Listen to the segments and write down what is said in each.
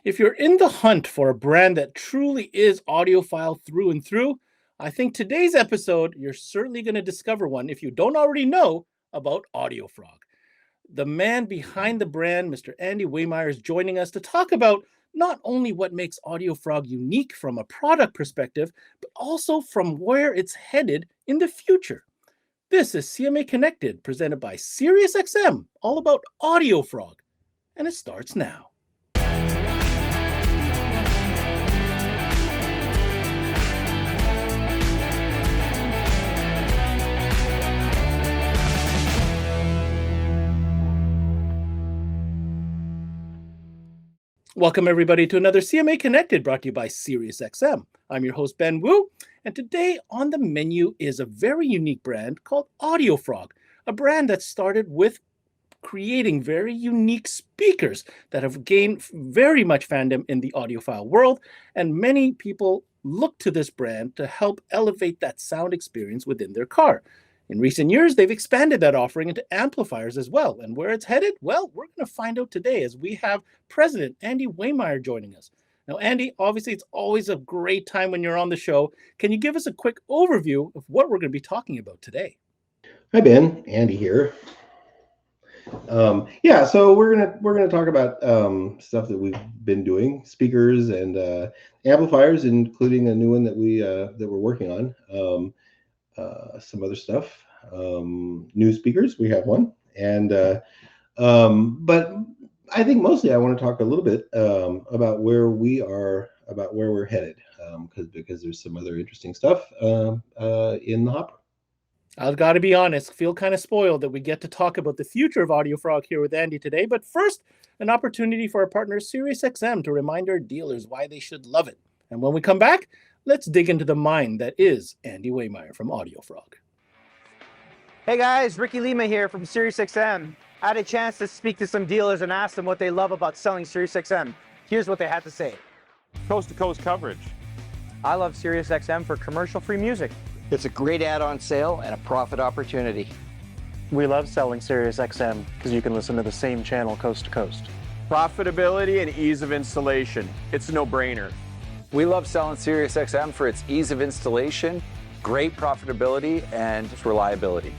If you're in the hunt for a brand that truly is audiophile through and through, I think today's episode, you're certainly going to discover one if you don't already know about Audiofrog. The man behind the brand, Mr. Andy Wehmeyer, is joining us to talk about not only what makes Audiofrog unique from a product perspective, but also from where it's headed in the future. This is CMA Connected, presented by SiriusXM, all about Audiofrog, and it starts now. Welcome, everybody, to another CMA Connected, brought to you by SiriusXM. I'm your host, Ben Wu, and today on the menu is a very unique brand called Audiofrog, a brand that started with creating very unique speakers that have gained very much fandom in the audiophile world, and many people look to this brand to help elevate that sound experience within their car. In recent years, they've expanded that offering into amplifiers as well. And where it's headed? Well, we're going to find out today as we have President Andy Wehmeyer joining us. Now, Andy, obviously, it's always a great time when you're on the show. Can you give us a quick overview of what we're going to be talking about today? Hi, Ben. Andy here. So we're gonna talk about stuff that we've been doing, speakers and amplifiers, including a new one that we're working on. Some other stuff, new speakers. We have one, and but I think mostly I want to talk a little bit about where we are, about where we're headed, because there's some other interesting stuff in the hopper. I've got to be honest, feel kind of spoiled that we get to talk about the future of Audiofrog here with Andy today. But first, an opportunity for our partner SiriusXM to remind our dealers why they should love it. And when we come back, let's dig into the mind that is Andy Wehmeyer from Audiofrog. Hey guys, Ricky Lima here from SiriusXM. I had a chance to speak to some dealers and ask them what they love about selling SiriusXM. Here's what they had to say. Coast-to-coast coverage. I love SiriusXM for commercial-free music. It's a great add-on sale and a profit opportunity. We love selling SiriusXM because you can listen to the same channel coast to coast. Profitability and ease of installation. It's a no-brainer. We love selling SiriusXM for its ease of installation, great profitability, and reliability.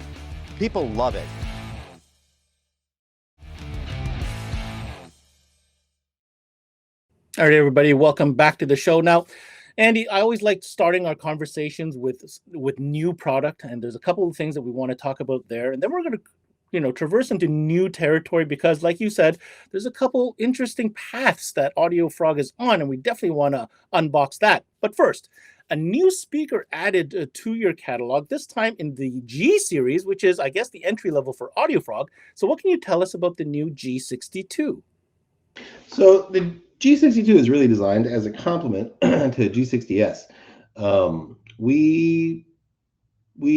People love it. All right, everybody, welcome back to the show. Now, Andy, I always like starting our conversations with new product, and there's a couple of things that we want to talk about there, and then we're going to, traverse into new territory because, like you said, there's a couple interesting paths that Audiofrog is on, and we definitely want to unbox that. But first, a new speaker added to your catalog, this time in the G series, which is, I guess, the entry level for Audiofrog. So what can you tell us about the new G62? So the G62 is really designed as a complement to G60S. We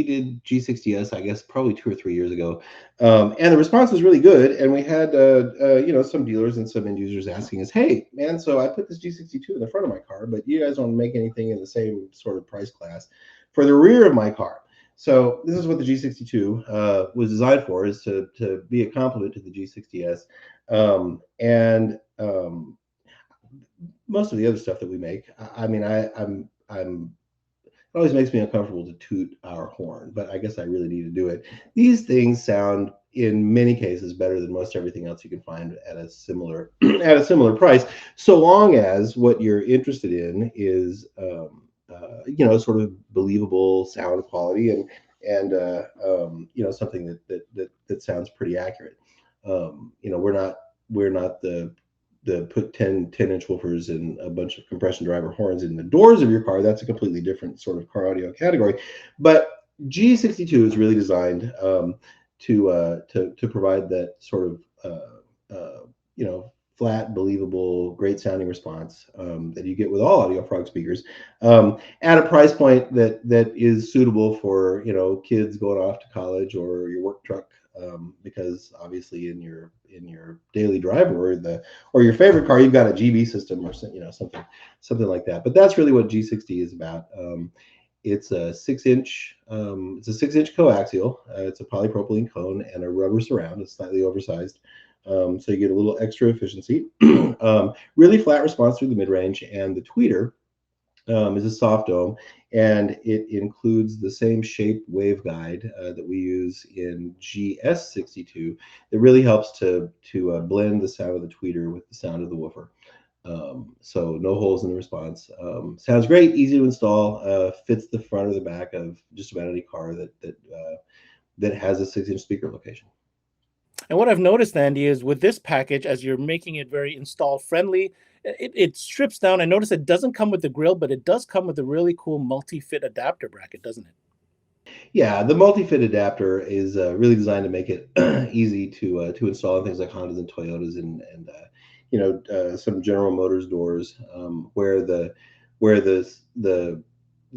did G60S, I guess, probably 2 or 3 years ago, and the response was really good. And we had some dealers and some end users asking us, "Hey, man, so I put this G62 in the front of my car, but you guys don't make anything in the same sort of price class for the rear of my car." So this is what the G62 was designed for, is to be a complement to the G60S, and most of the other stuff that we make. I'm it always makes me uncomfortable to toot our horn, but I guess I really need to do it. These things sound, in many cases, better than most everything else you can find at a similar price, so long as what you're interested in is sort of believable sound quality and something that sounds pretty accurate. We're not the put 10-inch woofers and a bunch of compression driver horns in the doors of your car. That's a completely different sort of car audio category. But G62 is really designed to provide that sort of flat, believable, great sounding response that you get with all Audiofrog speakers at a price point that is suitable for kids going off to college or your work truck, because obviously in your daily driver or your favorite car, you've got a GB system or something like that. But that's really what G60 is about. It's a 6-inch coaxial. It's a polypropylene cone and a rubber surround. It's slightly oversized so you get a little extra efficiency. Really flat response through the mid-range, and the tweeter is a soft dome, and it includes the same shape waveguide that we use in GS62 that really helps to blend the sound of the tweeter with the sound of the woofer. So no holes in the response. Sounds great, easy to install, fits the front or the back of just about any car that has a 6-inch speaker location. And what I've noticed, Andy, is with this package, as you're making it very install friendly, it strips down. I notice it doesn't come with the grill, but it does come with a really cool multi-fit adapter bracket, doesn't it? Yeah, the multi-fit adapter is really designed to make it easy to install in things like Hondas and Toyotas and some General Motors doors, where the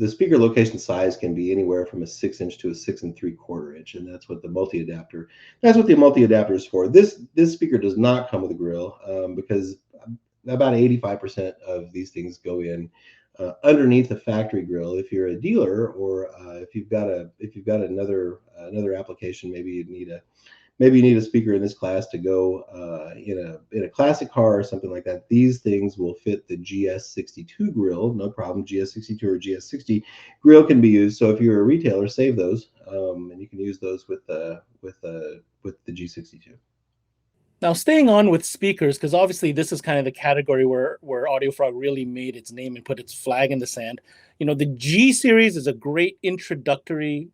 speaker location size can be anywhere from a 6-inch to a 6 3/4 inch, and that's what the multi-adapter is for. This speaker does not come with a grill, because about 85% of these things go in underneath the factory grill. If you're a dealer, or if you've got another application, maybe you need a speaker in this class to go in a classic car or something like that. These things will fit the GS62 grill, no problem. GS62 or GS60 grill can be used. So if you're a retailer, save those, and you can use those with the G62. Now, staying on with speakers, because obviously this is kind of the category where Audiofrog really made its name and put its flag in the sand. The G series is a great introductory,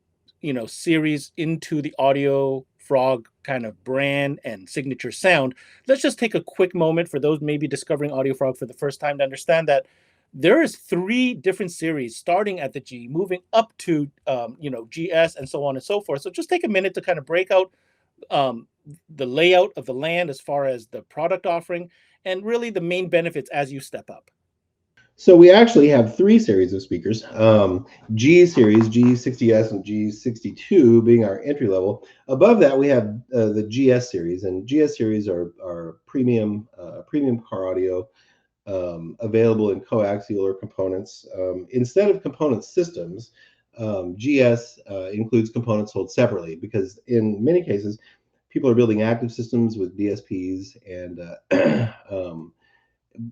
series into the Audiofrog kind of brand and signature sound. Let's just take a quick moment for those maybe discovering Audiofrog for the first time to understand that there is 3 different series starting at the G, moving up to GS and so on and so forth. So just take a minute to kind of break out the layout of the land as far as the product offering and really the main benefits as you step up. So we actually have 3 series of speakers. G series, G60S and G62 being our entry level. Above that, we have the GS series, and GS series are premium car audio, available in coaxial or components. Instead of component systems, GS includes components sold separately, because in many cases, people are building active systems with DSPs, and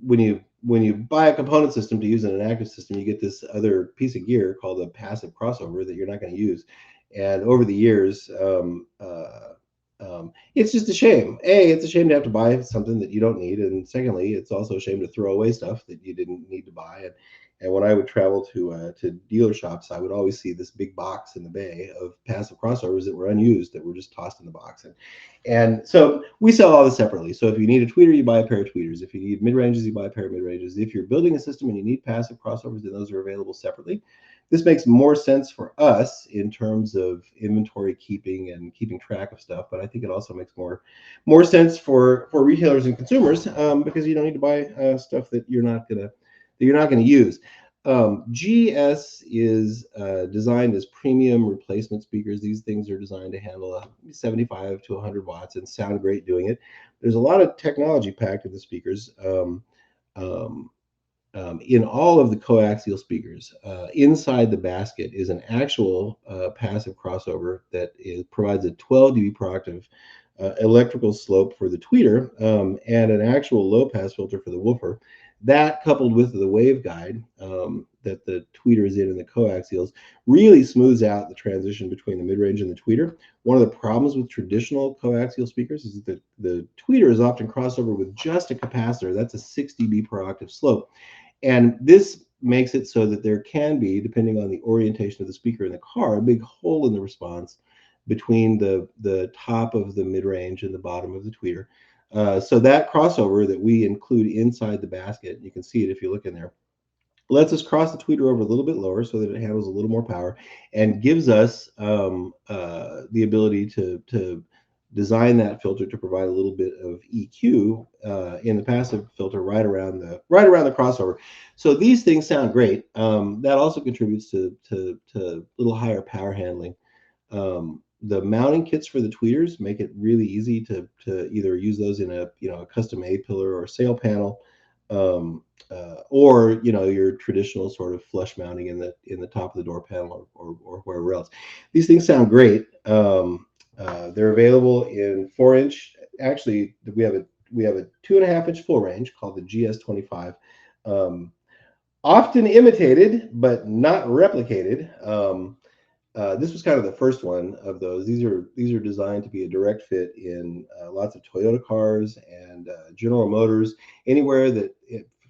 when you buy a component system to use in an active system, you get this other piece of gear called a passive crossover that you're not going to use. And over the years, it's just a shame. It's a shame to have to buy something that you don't need, and secondly, it's also a shame to throw away stuff that you didn't need to buy. And when I would travel to dealer shops, I would always see this big box in the bay of passive crossovers that were unused, that were just tossed in the box. And so we sell all this separately. So if you need a tweeter, you buy a pair of tweeters. If you need mid-ranges, you buy a pair of mid-ranges. If you're building a system and you need passive crossovers, then those are available separately. This makes more sense for us in terms of inventory keeping and keeping track of stuff, but I think it also makes more sense for retailers and consumers, because you don't need to buy stuff that you're not gonna use. GS is designed as premium replacement speakers. These things are designed to handle 75 to 100 watts and sound great doing it. There's a lot of technology packed in the speakers. In all of the coaxial speakers, inside the basket is an actual passive crossover that provides a 12 dB per octave electrical slope for the tweeter, and an actual low pass filter for the woofer. That, coupled with the waveguide that the tweeter is in the coaxials, really smooths out the transition between the mid-range and the tweeter. One of the problems with traditional coaxial speakers is that the tweeter is often crossover with just a capacitor. That's a 6 dB per octave slope. And this makes it so that there can be, depending on the orientation of the speaker in the car, a big hole in the response between the top of the mid-range and the bottom of the tweeter. So that crossover that we include inside the basket, you can see it if you look in there, lets us cross the tweeter over a little bit lower so that it handles a little more power, and gives us the ability to design that filter to provide a little bit of EQ in the passive filter right around the crossover. So these things sound great. That also contributes to little higher power handling. The mounting kits for the tweeters make it really easy to either use those in a custom A pillar or sail panel, or your traditional sort of flush mounting in the top of the door panel or wherever else. These things sound great. They're available in 4-inch, actually we have a 2.5-inch full range called the GS25. Often imitated but not replicated. This was kind of the first one of those. These are designed to be a direct fit in lots of Toyota cars and General Motors, anywhere that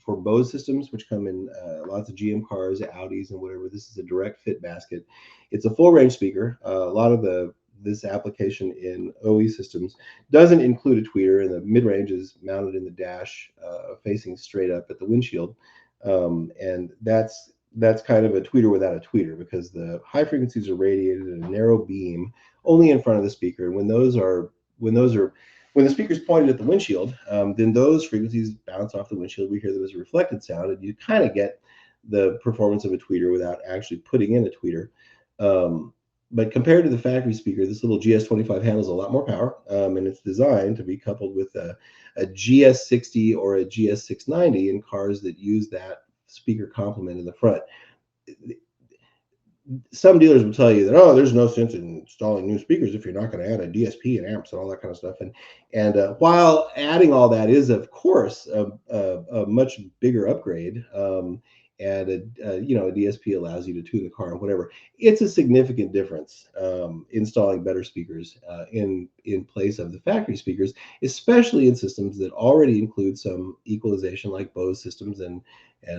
for Bose systems, which come in lots of GM cars, Audis, and whatever. This is a direct fit basket. It's a full range speaker. A lot of this application in OE systems doesn't include a tweeter, and the mid range is mounted in the dash, facing straight up at the windshield, and that's kind of a tweeter without a tweeter, because the high frequencies are radiated in a narrow beam only in front of the speaker. And when the speaker's pointed at the windshield, then those frequencies bounce off the windshield. We hear them as a reflected sound, and you kind of get the performance of a tweeter without actually putting in a tweeter. But compared to the factory speaker, this little GS25 handles a lot more power, and it's designed to be coupled with a GS60 or a GS690 in cars that use that speaker complement in the front. Some dealers will tell you that, oh, there's no sense in installing new speakers if you're not going to add a DSP and amps and all that kind of stuff. And while adding all that is, of course, a much bigger upgrade, and a DSP allows you to tune the car and whatever, it's a significant difference installing better speakers in place of the factory speakers, especially in systems that already include some equalization, like Bose systems and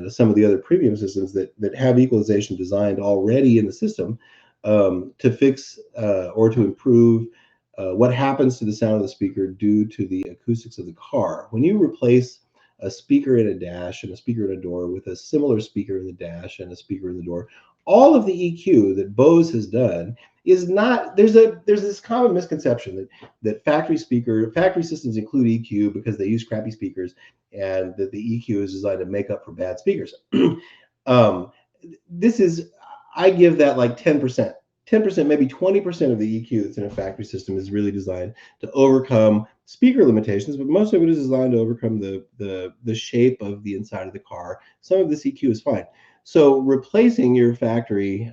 some of the other premium systems that have equalization designed already in the system to fix or to improve what happens to the sound of the speaker due to the acoustics of the car. When you replace a speaker in a dash and a speaker in a door with a similar speaker in the dash and a speaker in the door, all of the EQ that Bose has done is not, there's this common misconception that factory systems include EQ because they use crappy speakers, and that the EQ is designed to make up for bad speakers. I give that like 10%, maybe 20% of the EQ that's in a factory system is really designed to overcome speaker limitations, but most of it is designed to overcome the shape of the inside of the car. Some of this EQ is fine. So replacing your factory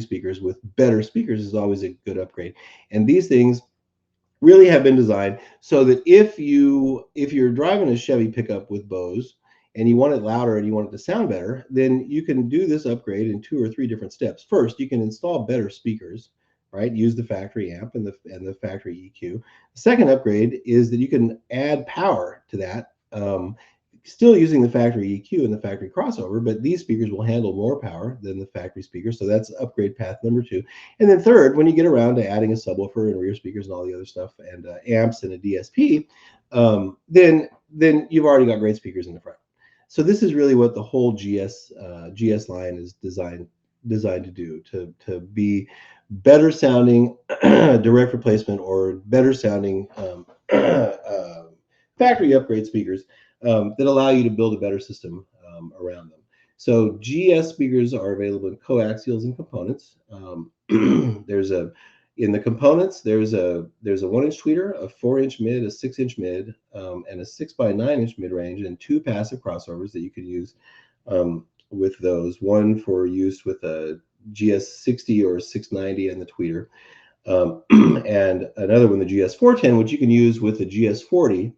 speakers with better speakers is always a good upgrade. And these things really have been designed so that if you're driving a Chevy pickup with Bose and you want it louder and you want it to sound better, then you can do this upgrade in 2 or 3 different steps. First, you can install better speakers, right? Use the factory amp and the factory EQ. The second upgrade is that you can add power to that, still using the factory EQ and the factory crossover, but these speakers will handle more power than the factory speakers. So that's upgrade path number 2. And then third, when you get around to adding a subwoofer and rear speakers and all the other stuff, and amps and a DSP, then you've already got great speakers in the front. So this is really what the whole GS line is designed to do, to be better sounding direct replacement or better sounding factory upgrade speakers that allow you to build a better system around them. So GS speakers are available in coaxials and components. In the components, there's a 1-inch tweeter, a 4-inch mid, a 6-inch mid, and a 6x9-inch mid range, and 2 passive crossovers that you can use with those. One for use with a GS60 or 690 and the tweeter, and another one, the GS410, which you can use with the GS40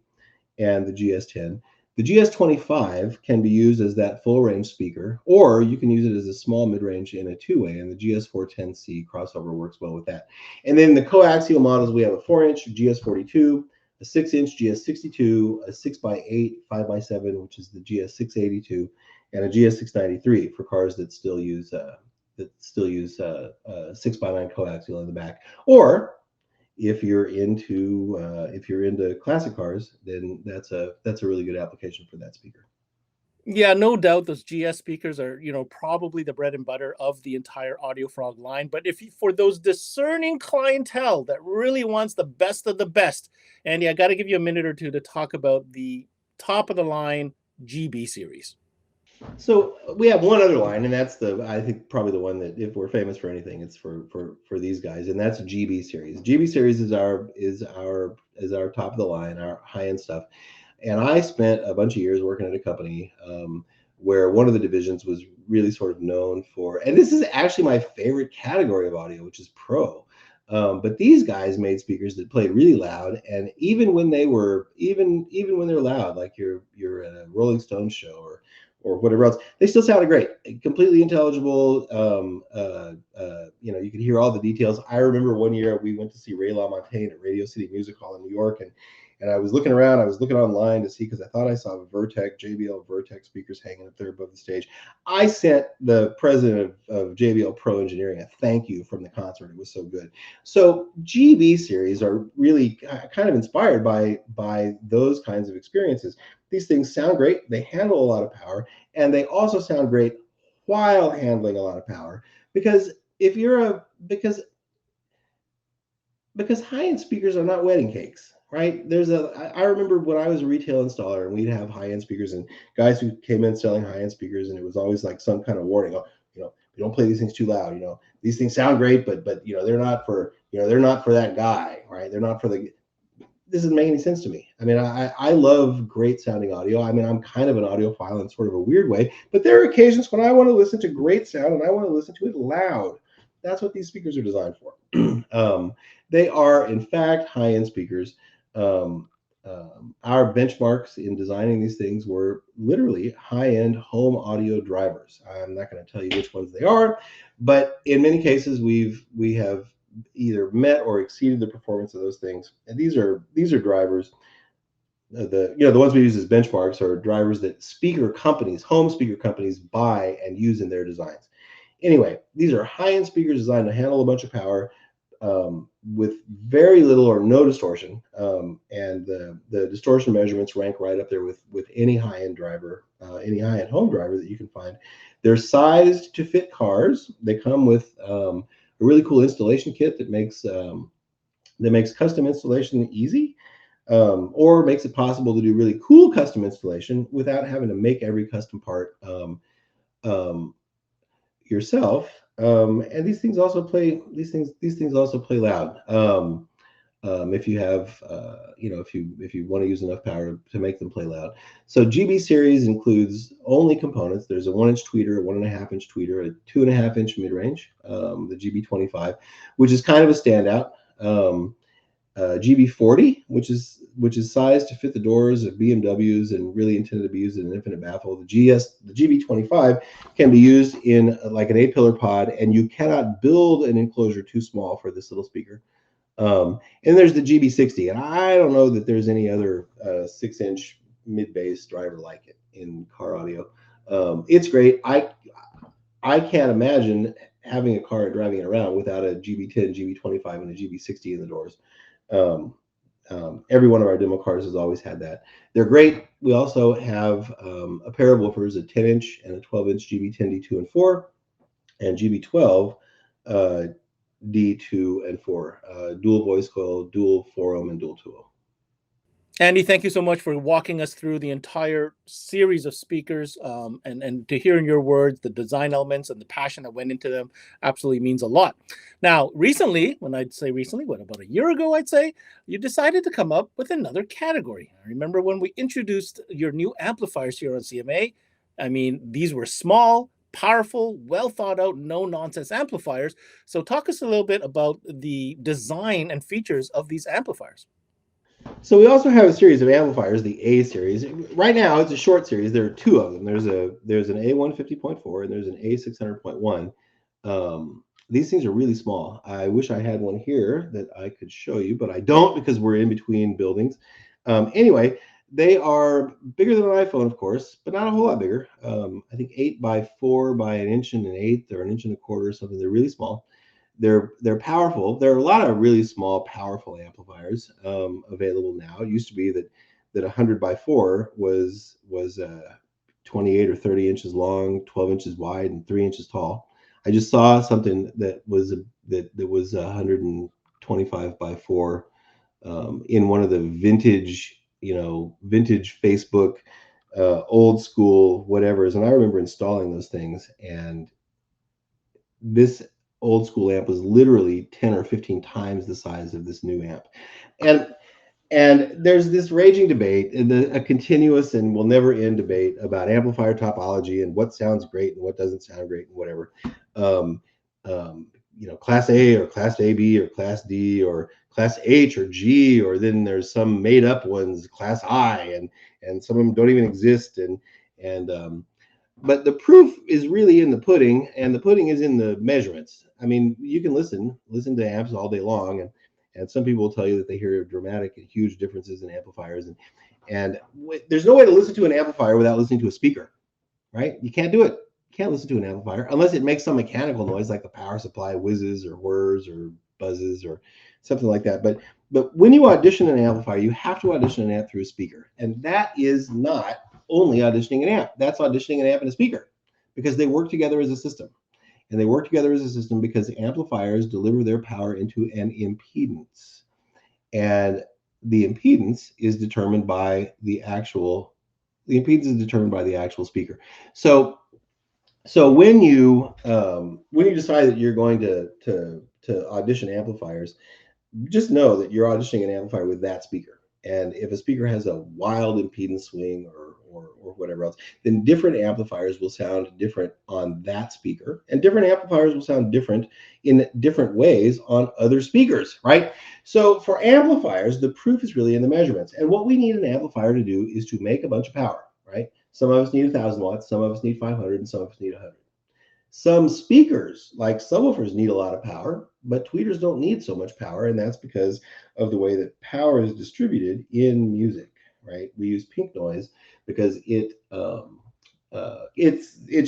and the GS10. The GS25 can be used as that full range speaker, or you can use it as a small mid-range in a 2-way, and the GS410C crossover works well with that. And then the coaxial models, we have a 4-inch GS42, a 6-inch GS62, a 6x8, 5x7, which is the GS682, and a GS693 for cars that still use 6x9 coaxial in the back. Or if you're into classic cars, then that's a really good application for that speaker. Yeah, no doubt those GS speakers are, probably the bread and butter of the entire Audiofrog line. But for those discerning clientele that really wants the best of the best, Andy, I got to give you a minute or two to talk about the top of the line GB series. So we have one other line, and that's I think probably the one that, if we're famous for anything, it's for these guys, and that's GB series. GB series is our top of the line, our high end stuff. And I spent a bunch of years working at a company where one of the divisions was really sort of known for, and this is actually my favorite category of audio, which is pro. But these guys made speakers that played really loud, and even when they were even when they're loud, like you're at a Rolling Stones show or whatever else, they still sounded great, completely intelligible. You know, you could hear all the details. I remember one year we went to see Ray LaMontagne at Radio City Music Hall in New York, and I was looking around, I was looking online to see, because I thought I saw JBL Vertex speakers hanging up there above the stage. I sent the president of JBL Pro Engineering a thank you from the concert. It was so good. So GB series are really kind of inspired by those kinds of experiences. These things sound great, they handle a lot of power, and they also sound great while handling a lot of power. Because if you're because high-end speakers are not wedding cakes, right? I remember when I was a retail installer and we'd have high-end speakers and guys who came in selling high-end speakers, and it was always like some kind of warning, oh, you know, you don't play these things too loud, you know, these things sound great, but you know, they're not for that guy, right? They're not for the. This doesn't make any sense to me. I mean, I love great sounding audio. I mean, I'm kind of an audiophile in sort of a weird way, but there are occasions when I want to listen to great sound and I want to listen to it loud. That's what these speakers are designed for. They are, in fact, high-end speakers. Our benchmarks in designing these things were literally high-end home audio drivers. I'm not going to tell you which ones they are, but in many cases, we have either met or exceeded the performance of those things. And these are drivers. The ones we use as benchmarks are drivers that home speaker companies buy and use in their designs. Anyway, these are high-end speakers designed to handle a bunch of power with very little or no distortion, and the distortion measurements rank right up there with any high-end driver, any high-end home driver that you can find. They're sized to fit cars. They come with a really cool installation kit that makes custom installation easy, or makes it possible to do really cool custom installation without having to make every custom part yourself. And these things also play loud. If you have if you want to use enough power to make them play loud. So GB series includes only components. There's a 1-inch tweeter, a 1.5-inch tweeter, a 2.5-inch mid-range, the GB25, which is kind of a standout. GB40, which is sized to fit the doors of BMWs and really intended to be used in an infinite baffle. The GB25 can be used in like an 8-pillar pod, and you cannot build an enclosure too small for this little speaker. And there's the GB60, and I don't know that there's any other 6-inch mid-bass driver like it in car audio. It's great. I can't imagine having a car and driving it around without a GB10, GB25, and a GB60 in the doors. Every one of our demo cars has always had that. They're great. We also have a pair of woofers, a 10-inch and a 12-inch GB10 D2 and 4, and GB12 D2 and 4, dual voice coil, dual 4-ohm, and dual 2-ohm. Andy, thank you so much for walking us through the entire series of speakers, and to hearing your words, the design elements and the passion that went into them absolutely means a lot. Now, recently, when I'd say recently, about a year ago, I'd say, you decided to come up with another category. I remember when we introduced your new amplifiers here on CMA, I mean, these were small, powerful, well thought out, no nonsense amplifiers. So talk us a little bit about the design and features of these amplifiers. So we also have a series of amplifiers, the A series. Right now, it's a short series. There are two of them. There's an A150.4 and there's an A600.1. These things are really small. I wish I had one here that I could show you, but I don't because we're in between buildings. Anyway, they are bigger than an iPhone, of course, but not a whole lot bigger. I think 8x4 by 1 1/8 inches or 1 1/4 inches or something. They're really small. They're powerful. There are a lot of really small, powerful amplifiers available now. It used to be that 100x4 was 28 or 30 inches long, 12 inches wide, and 3 inches tall. I just saw something that was 125x4 in one of the vintage Facebook old school whatevers, and I remember installing those things, and this old school amp was literally 10 or 15 times the size of this new amp. And there's this raging debate, a continuous and will never end debate about amplifier topology and what sounds great and what doesn't sound great and whatever. class A or class AB or class D or class H or G, or then there's some made up ones, class I, and some of them don't even exist. But the proof is really in the pudding, and the pudding is in the measurements. I mean, you can listen to amps all day long, and some people will tell you that they hear dramatic and huge differences in amplifiers, and there's no way to listen to an amplifier without listening to a speaker, right? You can't do it. You can't listen to an amplifier unless it makes some mechanical noise, like the power supply whizzes or whirs or buzzes or something like that. But when you audition an amplifier, you have to audition an amp through a speaker, and that is not only auditioning an amp. That's auditioning an amp and a speaker, because they work together as a system. And they work together as a system because amplifiers deliver their power into an impedance. And the impedance is determined by the actual speaker. So when you decide that you're going to audition amplifiers, just know that you're auditioning an amplifier with that speaker. And if a speaker has a wild impedance swing or whatever else, then different amplifiers will sound different on that speaker, and different amplifiers will sound different in different ways on other speakers, right? So for amplifiers, the proof is really in the measurements. And what we need an amplifier to do is to make a bunch of power, right? Some of us need 1,000 watts, some of us need 500, and some of us need 100. Some speakers, like subwoofers, need a lot of power, but tweeters don't need so much power, and that's because of the way that power is distributed in music, right? We use pink noise because it's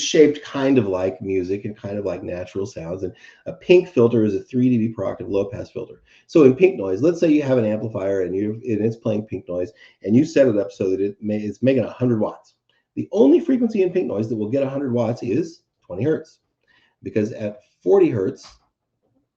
shaped kind of like music and kind of like natural sounds, and a pink filter is a 3 dB per octave low pass filter. So in pink noise, let's say you have an amplifier and it's playing pink noise, and you set it up so that it's making 100 watts. The only frequency in pink noise that will get 100 watts is 20 hertz, because at 40 hertz,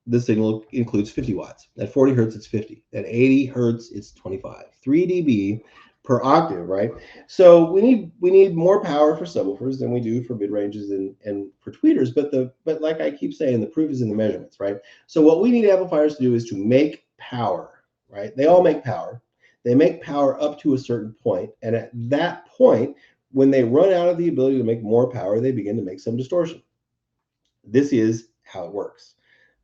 the signal includes 50 watts. At 40 hertz, it's 50. At 80 hertz, it's 25. 3 dB per octave, right? So we need more power for subwoofers than we do for mid ranges and for tweeters. But like I keep saying, the proof is in the measurements, right? So what we need amplifiers to do is to make power, right? They all make power. They make power up to a certain point, and at that point, when they run out of the ability to make more power, they begin to make some distortion. This is how it works.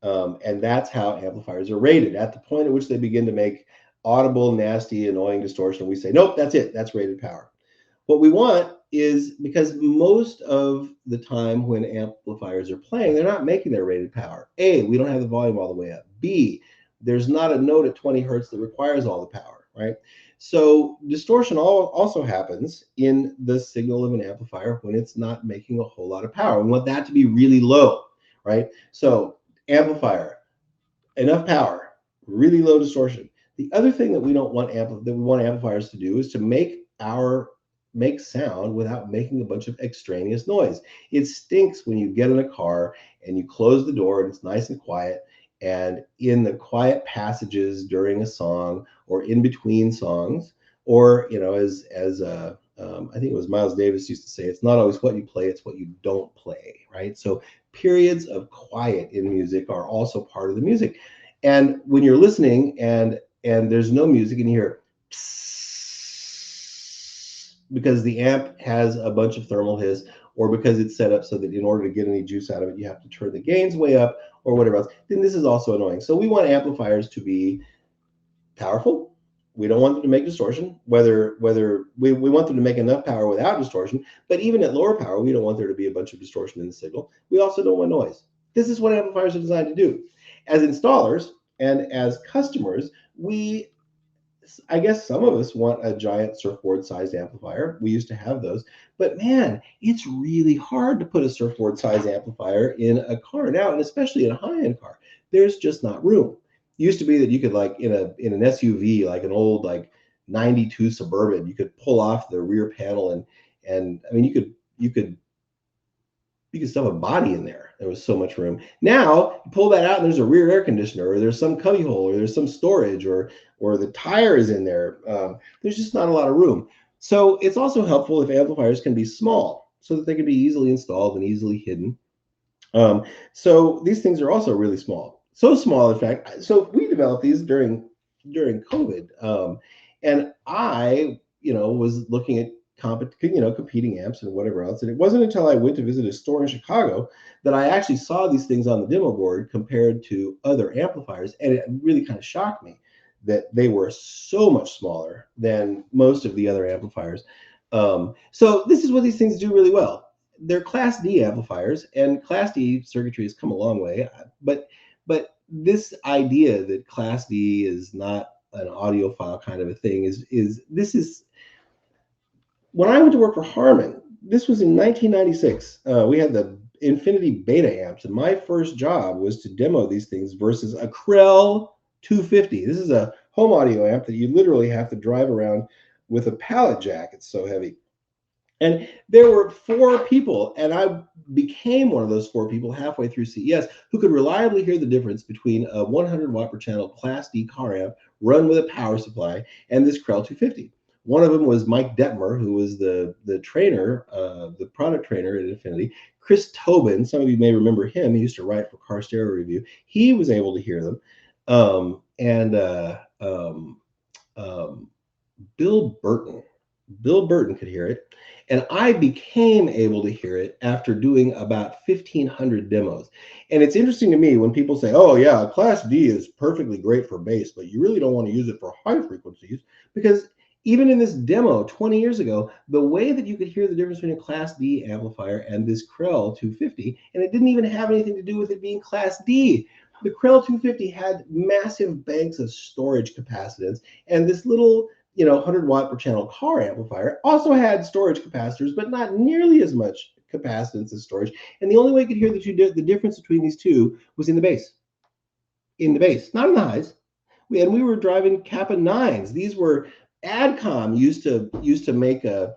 And that's how amplifiers are rated. At the point at which they begin to make audible, nasty, annoying distortion, we say, nope, that's it. That's rated power. What we want is, because most of the time when amplifiers are playing, they're not making their rated power. A, we don't have the volume all the way up. B, there's not a note at 20 hertz that requires all the power, right? So distortion also happens in the signal of an amplifier when it's not making a whole lot of power. We want that to be really low, right? So amplifier, enough power, really low distortion. The other thing that we want amplifiers to do is to make sound without making a bunch of extraneous noise. It stinks when you get in a car and you close the door and it's nice and quiet, and in the quiet passages during a song or in between songs, or as I think it was Miles Davis used to say, it's not always what you play, it's what you don't play, right? So periods of quiet in music are also part of the music. And when you're listening and there's no music and you hear because the amp has a bunch of thermal hiss, or because it's set up so that in order to get any juice out of it, you have to turn the gains way up or whatever else, then this is also annoying. So we want amplifiers to be powerful. We don't want them to make distortion, whether we want them to make enough power without distortion, but even at lower power, we don't want there to be a bunch of distortion in the signal. We also don't want noise. This is what amplifiers are designed to do. As installers and as customers, I guess some of us want a giant surfboard-sized amplifier. We used to have those, but man, it's really hard to put a surfboard-sized amplifier in a car now, and especially in a high-end car. There's just not room. It used to be that you could, like in an SUV, like an old like 92 Suburban, you could pull off the rear panel and I mean you could stuff a body in there. There was so much room. Now you pull that out and there's a rear air conditioner, or there's some cubby hole, or there's some storage, or the tire is in there. There's just not a lot of room. So it's also helpful if amplifiers can be small, so that they can be easily installed and easily hidden. So these things are also really small. So small, in fact, so we developed these during COVID. And I, was looking at competing amps and whatever else. And it wasn't until I went to visit a store in Chicago that I actually saw these things on the demo board compared to other amplifiers, and it really kind of shocked me that they were so much smaller than most of the other amplifiers. So this is what these things do really well. They're Class D amplifiers, and Class D circuitry has come a long way. But this idea that Class D is not an audiophile kind of a thing is when I went to work for Harman. This was in 1996. We had the Infinity Beta amps, and my first job was to demo these things versus a Krell 250. This is a home audio amp that you literally have to drive around with a pallet jack. It's so heavy. And there were 4 people, and I became one of those 4 people halfway through CES who could reliably hear the difference between a 100 watt per channel Class D car amp run with a power supply and this Krell 250. One of them was Mike Detmer, who was the trainer, the product trainer at Infinity. Chris Tobin, some of you may remember him. He used to write for Car Stereo Review. He was able to hear them. Bill Burton could hear it. And I became able to hear it after doing about 1,500 demos. And it's interesting to me when people say, oh yeah, Class D is perfectly great for bass, but you really don't want to use it for high frequencies, because even in this demo 20 years ago, the way that you could hear the difference between a Class D amplifier and this Krell 250, and it didn't even have anything to do with it being Class D. The Krell 250 had massive banks of storage capacitance, and this little 100 watt per channel car amplifier also had storage capacitors, but not nearly as much capacitance as storage. And the only way you could hear the difference between these two was in the bass. In the bass, not in the highs. We were driving Kappa 9s. These were Adcom used to make an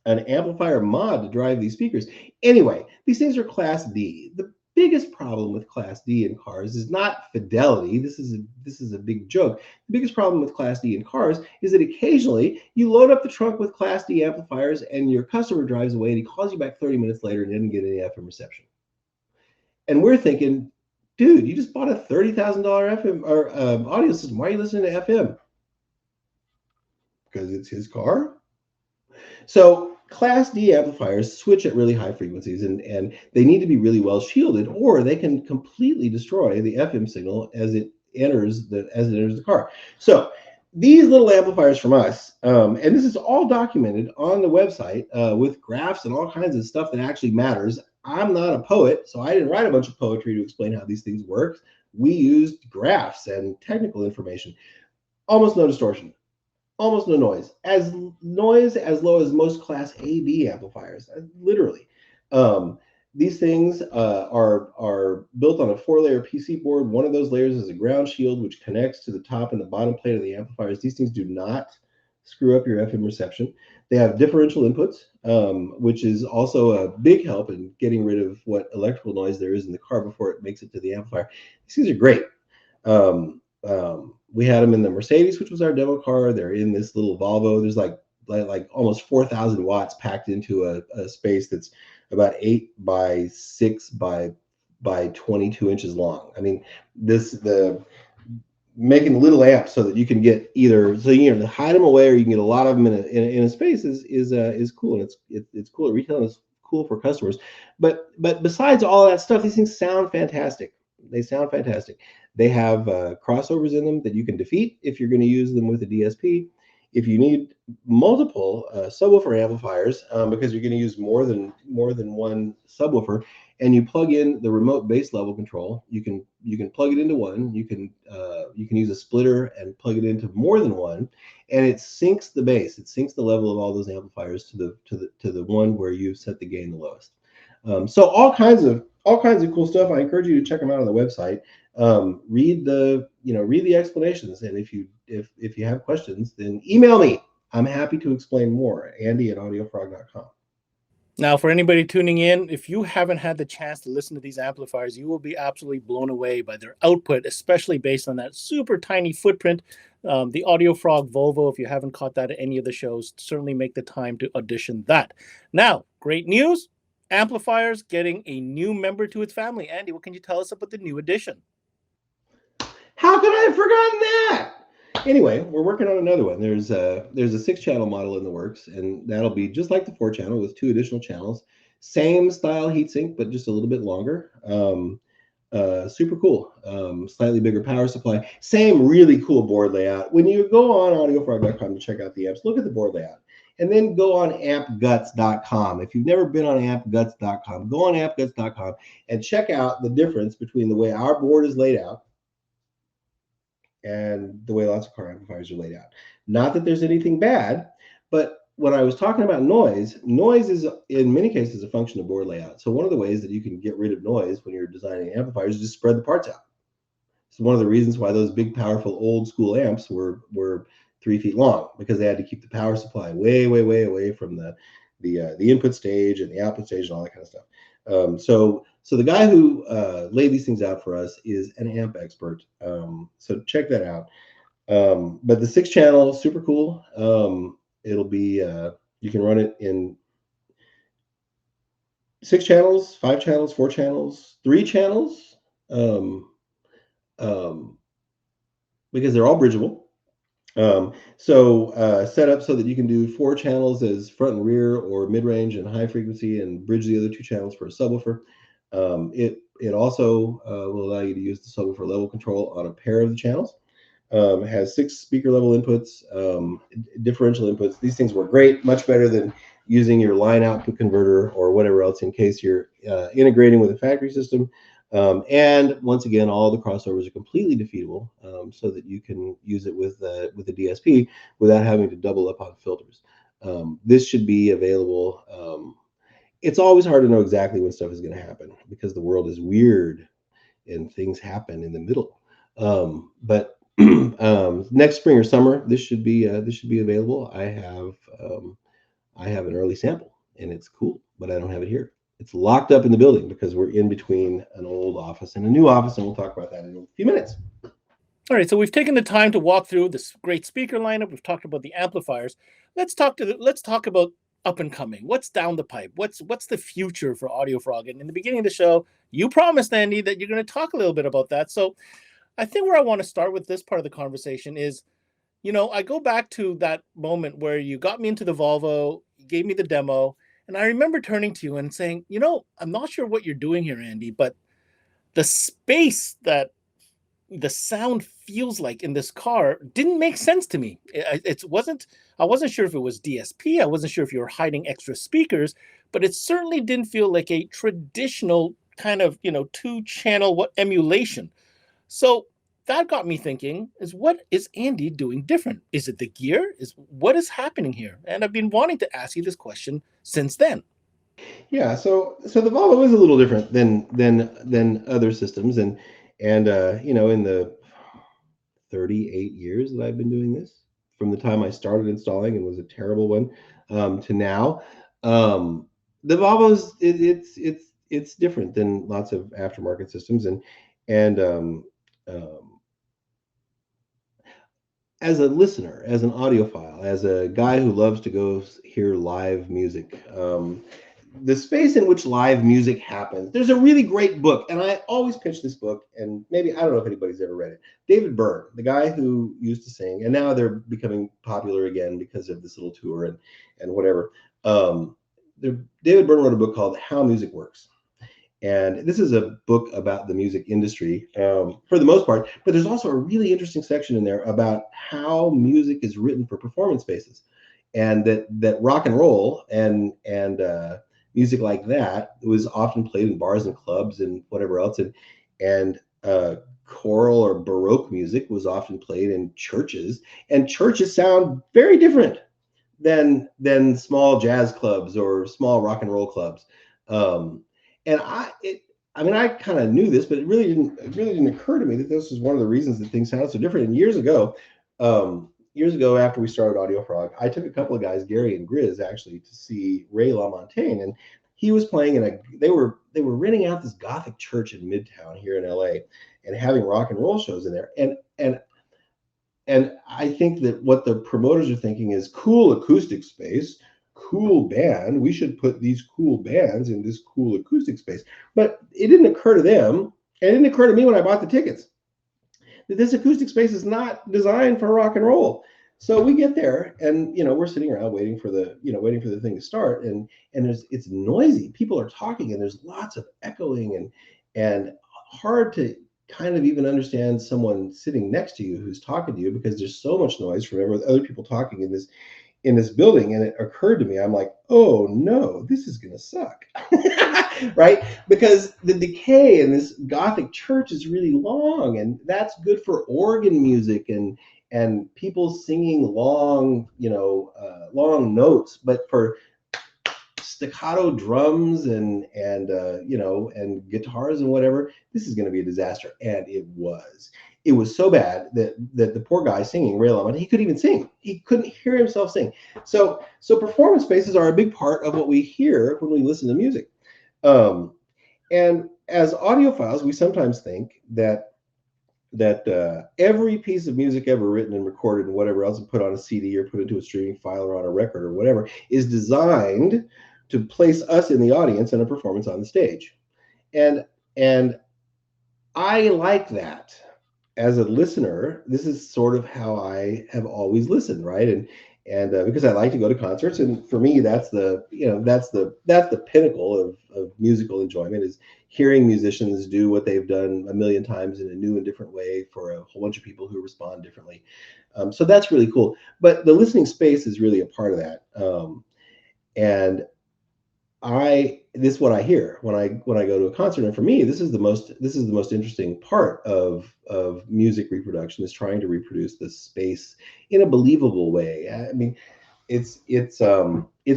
amplifier mod to drive these speakers. Anyway, these things are Class D. The biggest problem with Class D in cars is not fidelity. This is a big joke. The biggest problem with Class D in cars is that occasionally you load up the trunk with Class D amplifiers and your customer drives away and he calls you back 30 minutes later and didn't get any FM reception. And we're thinking, dude, you just bought a $30,000 FM or audio system. Why are you listening to FM? Because it's his car. So Class D amplifiers switch at really high frequencies, and they need to be really well shielded, or they can completely destroy the FM signal as it enters the car. So these little amplifiers from us, and this is all documented on the website with graphs and all kinds of stuff that actually matters. I'm not a poet, so I didn't write a bunch of poetry to explain how these things work. We used graphs and technical information. Almost no distortion. Almost no noise. Noise as low as most Class AB amplifiers, literally. These things are built on a 4-layer PC board. One of those layers is a ground shield, which connects to the top and the bottom plate of the amplifiers. These things do not screw up your FM reception. They have differential inputs, which is also a big help in getting rid of what electrical noise there is in the car before it makes it to the amplifier. These things are great. We had them in the Mercedes, which was our demo car. They're in this little Volvo. There's like almost 4,000 watts packed into a space that's about 8 by 6 by 22 inches long. I mean, making little amps so that you can get hide them away, or you can get a lot of them in a space is cool. And it's cool at retail, and it's cool for customers. But besides all of that stuff, these things sound fantastic. They sound fantastic. They have crossovers in them that you can defeat if you're going to use them with a DSP. If you need multiple subwoofer amplifiers, because you're going to use more than one subwoofer, and you plug in the remote bass level control, you can plug it into one. You can use a splitter and plug it into more than one, and it syncs the bass. It syncs the level of all those amplifiers to the one where you set the gain the lowest. So all kinds of cool stuff. I encourage you to check them out on the website. Read the explanations, and if you have questions, then email me. I'm happy to explain more. Andy@audiofrog.com. Now, for anybody tuning in, if you haven't had the chance to listen to these amplifiers, you will be absolutely blown away by their output, especially based on that super tiny footprint. The Audiofrog Volvo, if you haven't caught that at any of the shows, certainly make the time to audition that. Now, great news. Amplifiers getting a new member to its family. Andy, what can you tell us about the new addition? How could I have forgotten that? Anyway, we're working on another one. There's a 6-channel model in the works, and that'll be just like the 4-channel with 2 additional channels. Same style heatsink, but just a little bit longer. Super cool. Slightly bigger power supply. Same really cool board layout. When you go on audiofrog.com to check out the amps, look at the board layout. And then go on ampguts.com. If you've never been on ampguts.com, go on ampguts.com and check out the difference between the way our board is laid out and the way lots of car amplifiers are laid out. Not that there's anything bad, but when I was talking about noise is in many cases a function of board layout. So one of the ways that you can get rid of noise when you're designing amplifiers is just spread the parts out. So one of the reasons why those big, powerful, old school amps were 3 feet long, because they had to keep the power supply way away from the input stage and the output stage and all that kind of stuff. So the guy who laid these things out for us is an amp expert. So check that out. But the 6-channel, super cool. It'll be you can run it in 6 channels, 5 channels, 4 channels, 3 channels, because they're all bridgeable. Set up so that you can do 4 channels as front and rear or mid-range and high frequency, and bridge the other 2 channels for a subwoofer. It also will allow you to use the subwoofer level control on a pair of the channels. It has 6 speaker level inputs, differential inputs. These things work great, much better than using your line output converter or whatever else in case you're integrating with a factory system. And once again, all the crossovers are completely defeatable, so that you can use it with a DSP without having to double up on filters. This should be available. It's always hard to know exactly when stuff is going to happen because the world is weird and things happen in the middle. But next spring or summer, this should be available. I have an early sample and it's cool, but I don't have it here. It's locked up in the building because we're in between an old office and a new office, and we'll talk about that in a few minutes. All right, so we've taken the time to walk through this great speaker lineup. We've talked about the amplifiers. Let's talk about up and coming. What's down the pipe? What's the future for Audiofrog? And in the beginning of the show, you promised, Andy, that you're going to talk a little bit about that. So I think where I want to start with this part of the conversation is, I go back to that moment where you got me into the Volvo, you gave me the demo, and I remember turning to you and saying, I'm not sure what you're doing here, Andy, but the space that the sound feels like in this car didn't make sense to me. I wasn't sure if it was DSP. I wasn't sure if you were hiding extra speakers, but it certainly didn't feel like a traditional kind of, 2-channel emulation. So that got me thinking, what is Andy doing different? Is it the gear? What is happening here? And I've been wanting to ask you this question since then. Yeah, so the Volvo is a little different than other systems, and in the 38 years that I've been doing this, from the time I started installing and was a terrible one, to now, the Volvo's it's different than lots of aftermarket systems, and as a listener, as an audiophile, as a guy who loves to go hear live music, the space in which live music happens, there's a really great book, and I always pitch this book, and maybe, I don't know if anybody's ever read it. David Byrne, the guy who used to sing, and now they're becoming popular again because of this little tour and whatever. David Byrne wrote a book called How Music Works. And this is a book about the music industry for the most part, but there's also a really interesting section in there about how music is written for performance spaces, and that rock and roll and music like that was often played in bars and clubs and whatever else, and choral or Baroque music was often played in churches, and churches sound very different than small jazz clubs or small rock and roll clubs. And I kind of knew this, but it really didn't occur to me that this was one of the reasons that things sounded so different. And years ago, after we started Audiofrog, I took a couple of guys, Gary and Grizz, actually, to see Ray LaMontagne, and he was playing they were renting out this Gothic church in Midtown here in LA, and having rock and roll shows in there. And I think that what the promoters are thinking is cool acoustic space, cool band. We should put these cool bands in this cool acoustic space. But it didn't occur to them, and it didn't occur to me when I bought the tickets, that this acoustic space is not designed for rock and roll. So we get there, and we're sitting around waiting for the thing to start, and it's noisy. People are talking, and there's lots of echoing, and hard to kind of even understand someone sitting next to you who's talking to you, because there's so much noise from other people talking in this building. And it occurred to me, I'm like, oh no, this is gonna suck. Right? Because the decay in this Gothic church is really long, and that's good for organ music and people singing long, long notes. But for staccato drums and guitars and whatever, this is going to be a disaster. And it was so bad that the poor guy singing, Ray Lemon, he couldn't even sing. He couldn't hear himself sing. So performance spaces are a big part of what we hear when we listen to music. And as audiophiles, we sometimes think that every piece of music ever written and recorded and whatever else, and put on a CD or put into a streaming file or on a record or whatever, is designed to place us in the audience in a performance on the stage. And I like that. As a listener, this is sort of how I have always listened, right? And because I like to go to concerts, and for me, that's the pinnacle of musical enjoyment, is hearing musicians do what they've done a million times in a new and different way for a whole bunch of people who respond differently. So that's really cool. But the listening space is really a part of that. And this is what I hear when I go to a concert. And for me, this is the most interesting part of music reproduction, is trying to reproduce this space in a believable way. I mean, it's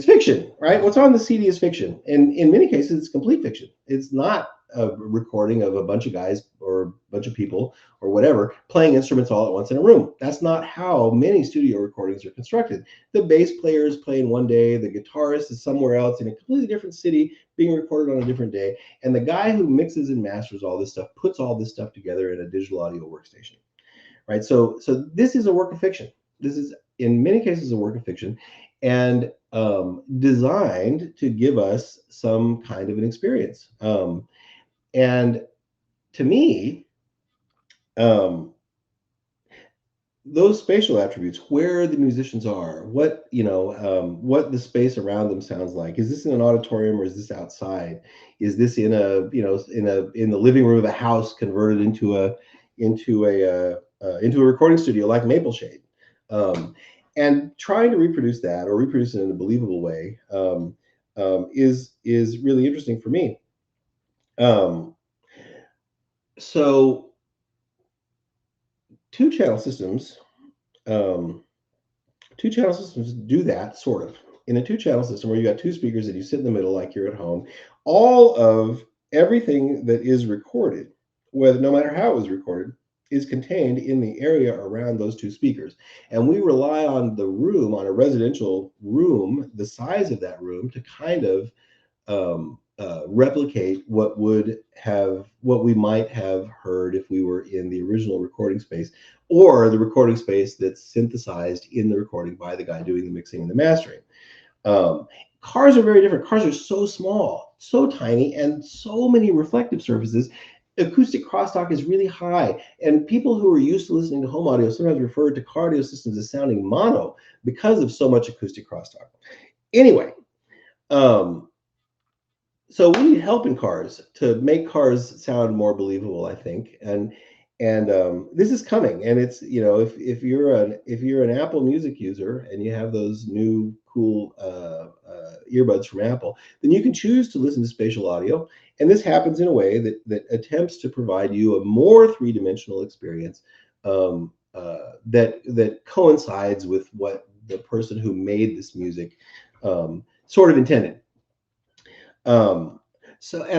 fiction, right? What's on the CD is fiction, and in many cases, it's complete fiction. It's not a recording of a bunch of guys or a bunch of people or whatever playing instruments all at once in a room. That's not how many studio recordings are constructed. The bass player is playing one day, the guitarist is somewhere else in a completely different city being recorded on a different day, and the guy who mixes and masters all this stuff puts all this stuff together in a digital audio workstation, right? So this is a work of fiction. This is in many cases a work of fiction, and designed to give us some kind of an experience. And to me, those spatial attributes, where the musicians are, what the space around them sounds like. Is this in an auditorium or is this outside? Is this in the living room of a house converted into a recording studio like Mapleshade? And trying to reproduce that, or reproduce it in a believable way, is really interesting for me. So two-channel systems do that, sort of. In a two-channel system where you got two speakers and you sit in the middle like you're at home, all of everything that is recorded, no matter how it was recorded, is contained in the area around those two speakers. And we rely on the room, on a residential room, the size of that room, to kind of replicate what we might have heard if we were in the original recording space, or the recording space that's synthesized in the recording by the guy doing the mixing and the mastering. Cars are very different. Cars are so small, so tiny, and so many reflective surfaces. Acoustic crosstalk is really high, and people who are used to listening to home audio sometimes refer to car audio systems as sounding mono because of so much acoustic crosstalk. Anyway, so we need help in cars to make cars sound more believable, I think, and this is coming. And it's, if you're an Apple Music user and you have those new cool earbuds from Apple, then you can choose to listen to spatial audio, and this happens in a way that attempts to provide you a more three-dimensional experience that coincides with what the person who made this music sort of intended. And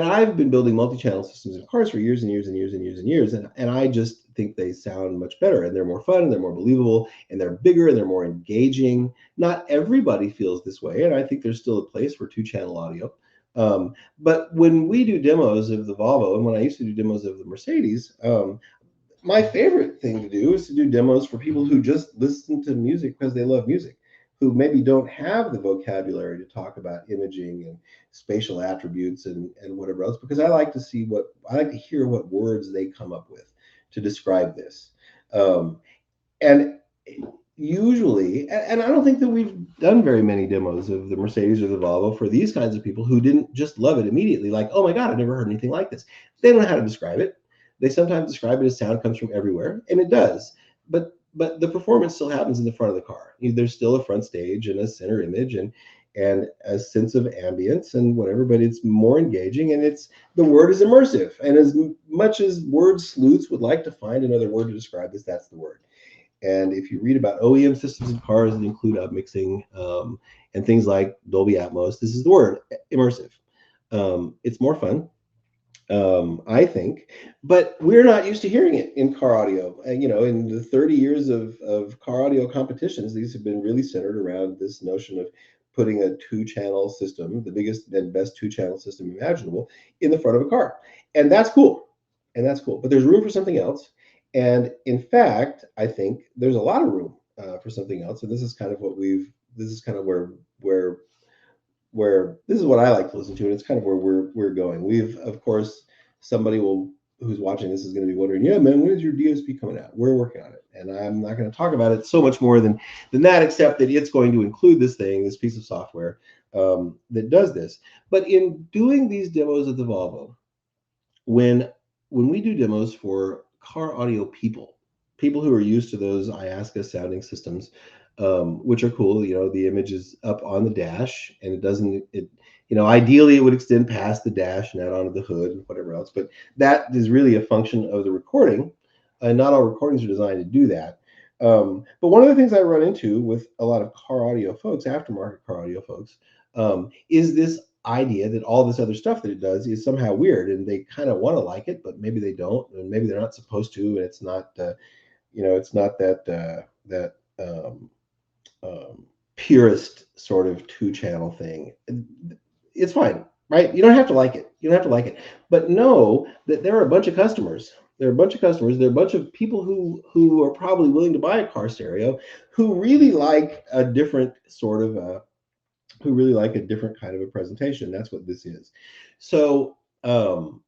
I've been building multi-channel systems in cars for years and years and years and years and years, and I just think they sound much better, and they're more fun, and they're more believable, and they're bigger, and they're more engaging. Not everybody feels this way, and I think there's still a place for two-channel audio. But when we do demos of the Volvo, and when I used to do demos of the Mercedes, my favorite thing to do is to do demos for people who just listen to music because they love music, who maybe don't have the vocabulary to talk about imaging and spatial attributes and whatever else, because I like to hear what words they come up with to describe this. And usually, and I don't think that we've done very many demos of the Mercedes or the Volvo for these kinds of people who didn't just love it immediately, like, oh my God, I've never heard anything like this. They don't know how to describe it. They sometimes describe it as sound comes from everywhere, and it does. But the performance still happens in the front of the car. There's still a front stage and a center image and a sense of ambience and whatever, but it's more engaging, and the word is immersive. And as much as word sleuths would like to find another word to describe this, that's the word. And if you read about OEM systems in cars that include upmixing and things like Dolby Atmos, this is the word, immersive. It's more fun, I think, but we're not used to hearing it in car audio. And, in the 30 years of car audio competitions, these have been really centered around this notion of putting a two-channel system, the biggest and best two-channel system imaginable, in the front of a car. And that's cool. But there's room for something else. And in fact, I think there's a lot of room for something else. And this is kind of this is kind of where this is what I like to listen to, and it's kind of where we're going. We've, of course, who's watching this is going to be wondering, yeah, man, when is your DSP coming out? We're working on it, and I'm not going to talk about it so much more than that, except that it's going to include this piece of software that does this. But in doing these demos at the Volvo, when we do demos for car audio people who are used to those IASCA sounding systems, which are cool. The image is up on the dash, and ideally it would extend past the dash and out onto the hood and whatever else, but that is really a function of the recording, and not all recordings are designed to do that. But one of the things I run into with a lot of car audio folks, aftermarket car audio folks, is this idea that all this other stuff that it does is somehow weird, and they kind of want to like it, but maybe they don't, and maybe they're not supposed to, and it's not it's not that purist sort of two-channel thing. It's fine, right? You don't have to like it. But know that there are a bunch of customers. There are a bunch of people who are probably willing to buy a car stereo, who really like a different sort of kind of a presentation. That's what this is. So one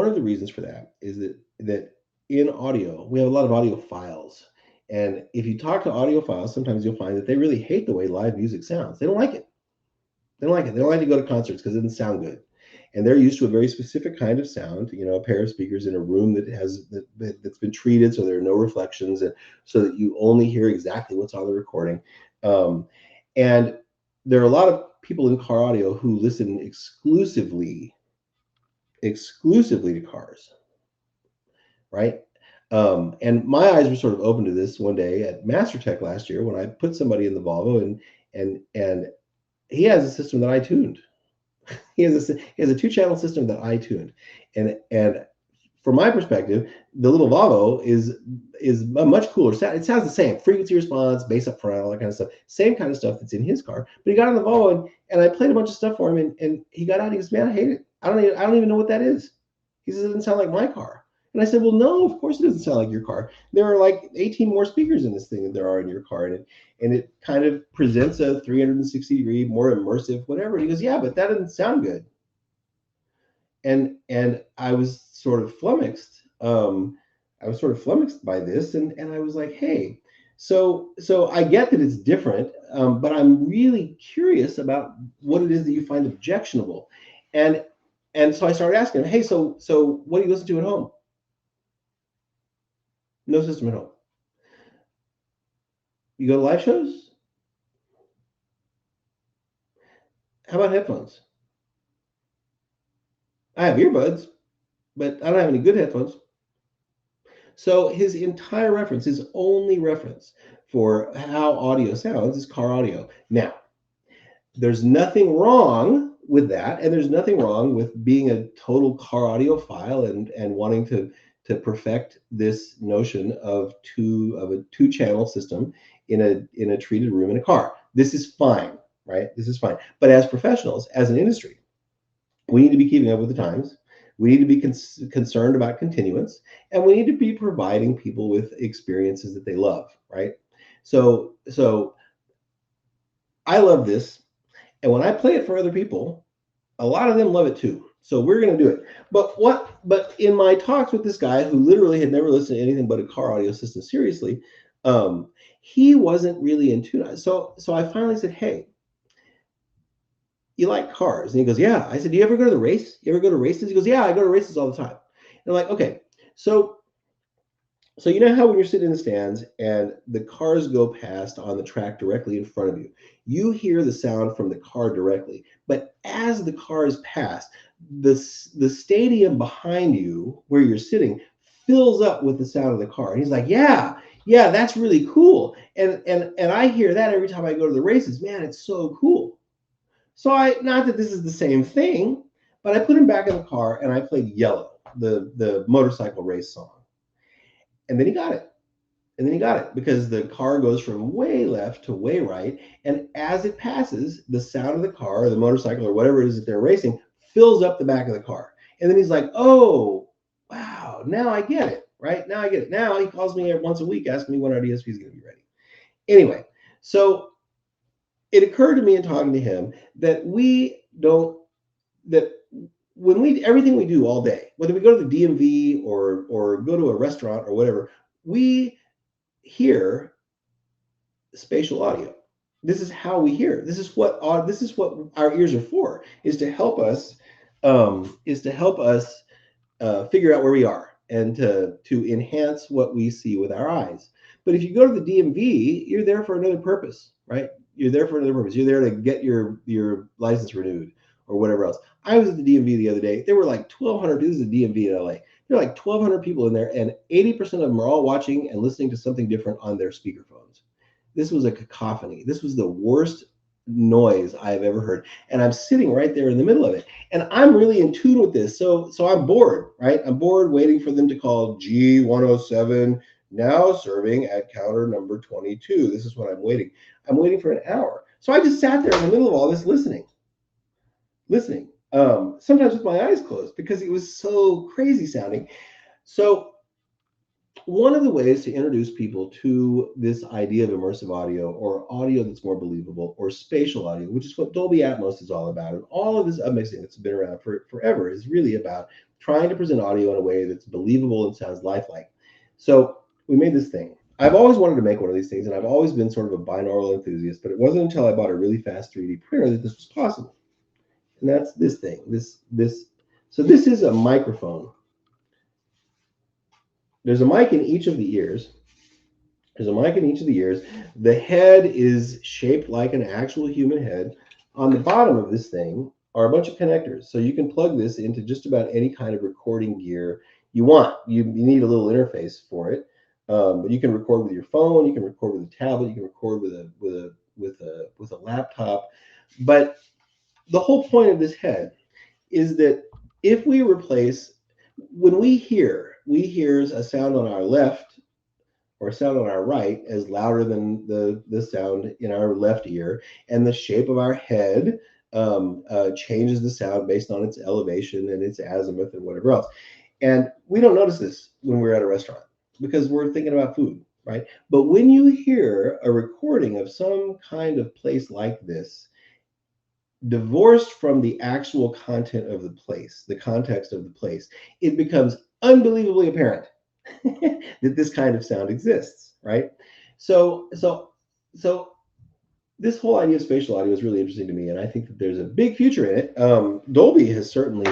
of the reasons for that is that in audio, we have a lot of audiophiles. And if you talk to audiophiles, sometimes you'll find that they really hate the way live music sounds. They don't like it. They don't like to go to concerts because it doesn't sound good. And they're used to a very specific kind of sound, a pair of speakers in a room that's been treated so there are no reflections, and so that you only hear exactly what's on the recording. And there are a lot of people in car audio who listen exclusively to cars, right? And my eyes were sort of open to this one day at MasterTech last year when I put somebody in the Volvo, and he has a system that I tuned. He has a two-channel system that I tuned, and from my perspective, the little Volvo is a much cooler sound. It sounds the same, frequency response, bass up front, all that kind of stuff, same kind of stuff that's in his car. But he got on the Volvo, and I played a bunch of stuff for him, and he got out and he goes, man, I hate it. I don't even know what that is. He says, it doesn't sound like my car. And I said, well, no, of course it doesn't sound like your car. There are like 18 more speakers in this thing than there are in your car. And it kind of presents a 360-degree, more immersive, whatever. And he goes, yeah, but that doesn't sound good. And I was sort of flummoxed. By this. And I was like, hey, so I get that it's different, but I'm really curious about what it is that you find objectionable. And so I started asking him, hey, so what do you listen to at home? No system at home. You go to live shows? How about headphones? I have earbuds, but I don't have any good headphones. So his entire reference, his only reference for how audio sounds is car audio. Now, there's nothing wrong with that, and there's nothing wrong with being a total car audiophile and wanting to perfect this notion of a two-channel system in a treated room in a car. This is fine, right? This is fine. But as professionals, as an industry, we need to be keeping up with the times. We need to be concerned about continuance, and we need to be providing people with experiences that they love, right? So I love this, and when I play it for other people, a lot of them love it too. So we're going to do it. But in my talks with this guy who literally had never listened to anything but a car audio system seriously, he wasn't really in tune. So I finally said, hey, you like cars? And he goes, yeah. I said, do you ever go to the race? You ever go to races? He goes, yeah, I go to races all the time. And I'm like, okay, so you know how when you're sitting in the stands and the cars go past on the track directly in front of you, you hear the sound from the car directly. But as the cars pass, the stadium behind you where you're sitting fills up with the sound of the car. And he's like, yeah, that's really cool. And I hear that every time I go to the races. Man, it's so cool. So not that this is the same thing, but I put him back in the car and I played Yellow, the motorcycle race song. And then he got it. Because the car goes from way left to way right. And as it passes, the sound of the car or the motorcycle or whatever it is that they're racing fills up the back of the car. And then he's like, oh, wow, now I get it, right? Now I get it. Now he calls me once a week asking me when our DSP is going to be ready. Anyway, so it occurred to me in talking to him that everything we do all day, whether we go to the DMV or go to a restaurant or whatever, we hear spatial audio. This is how we hear. This is what our ears are for, is to help us figure out where we are and to enhance what we see with our eyes. But if you go to the DMV, you're there for another purpose, right? You're there for another purpose. You're there to get your license renewed or whatever else. I was at the DMV the other day. There were like 1,200. This is a DMV in LA. There are like 1,200 people in there, and 80% of them are all watching and listening to something different on their speakerphones. This was a cacophony. This was the worst noise I've ever heard. And I'm sitting right there in the middle of it. And I'm really in tune with this. So I'm bored, right? I'm bored waiting for them to call G107, now serving at counter number 22. This is what I'm waiting. I'm waiting for an hour. So I just sat there in the middle of all this listening. Sometimes with my eyes closed because it was so crazy sounding. So one of the ways to introduce people to this idea of immersive audio or audio that's more believable or spatial audio, which is what Dolby Atmos is all about, and all of this upmixing that's been around forever is really about trying to present audio in a way that's believable and sounds lifelike. So we made this thing. I've always wanted to make one of these things, and I've always been sort of a binaural enthusiast, but it wasn't until I bought a really fast 3D printer that this was possible. And that's this thing. So this is a microphone. There's a mic in each of the ears. The head is shaped like an actual human head. On the bottom of this thing are a bunch of connectors. So you can plug this into just about any kind of recording gear you want. You need a little interface for it. But you can record with your phone, you can record with a tablet, you can record with a laptop. But the whole point of this head is that if we replace, when we hear a sound on our left or a sound on our right as louder than the sound in our left ear, and the shape of our head changes the sound based on its elevation and its azimuth and whatever else. And we don't notice this when we're at a restaurant because we're thinking about food, right? But when you hear a recording of some kind of place like this, divorced from the actual content of the place, the context of the place, it becomes unbelievably apparent that this kind of sound exists, right? So this whole idea of spatial audio is really interesting to me, and I think that there's a big future in it. Dolby has certainly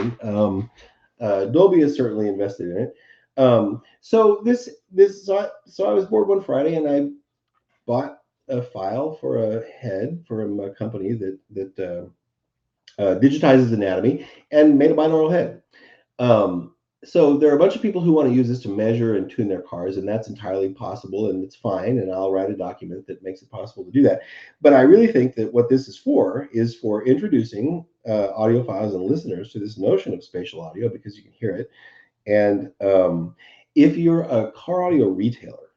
invested in it. So I was bored one Friday, and I bought a file for a head from a company that digitizes anatomy and made a binaural head. So there are a bunch of people who want to use this to measure and tune their cars, and that's entirely possible, and it's fine, and I'll write a document that makes it possible to do that. But I really think that what this is for introducing audiophiles and listeners to this notion of spatial audio, because you can hear it. And if you're a car audio retailer,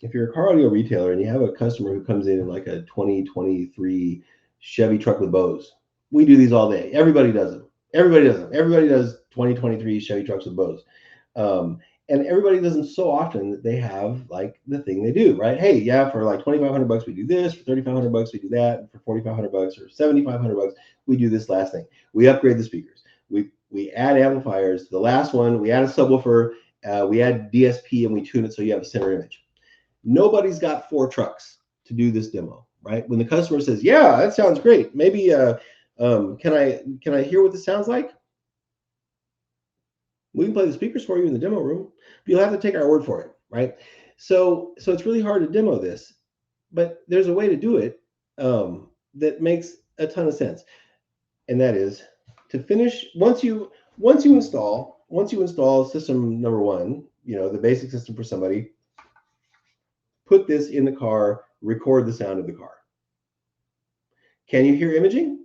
and you have a customer who comes in like a 2023 Chevy truck with Bose, we do these all day. Everybody does them. Everybody does 2023 Chevy trucks with Bose. And everybody does them so often that they have like the thing they do, right? Hey, yeah, for like $2,500 we do this, for $3,500 we do that, and for $4,500 or $7,500 we do this last thing. We upgrade the speakers. We we add amplifiers. The last one, we add a subwoofer, we add DSP, and we tune it so you have a center image. Nobody's got 4 trucks to do this demo, right? When the customer says, "Yeah, that sounds great. Maybe can I hear what this sounds like?" We can play the speakers for you in the demo room. But you'll have to take our word for it, right? So it's really hard to demo this, but there's a way to do it that makes a ton of sense, and that is to finish once you install system number 1, the basic system for somebody. Put this in the car, record the sound of the car. Can you hear imaging?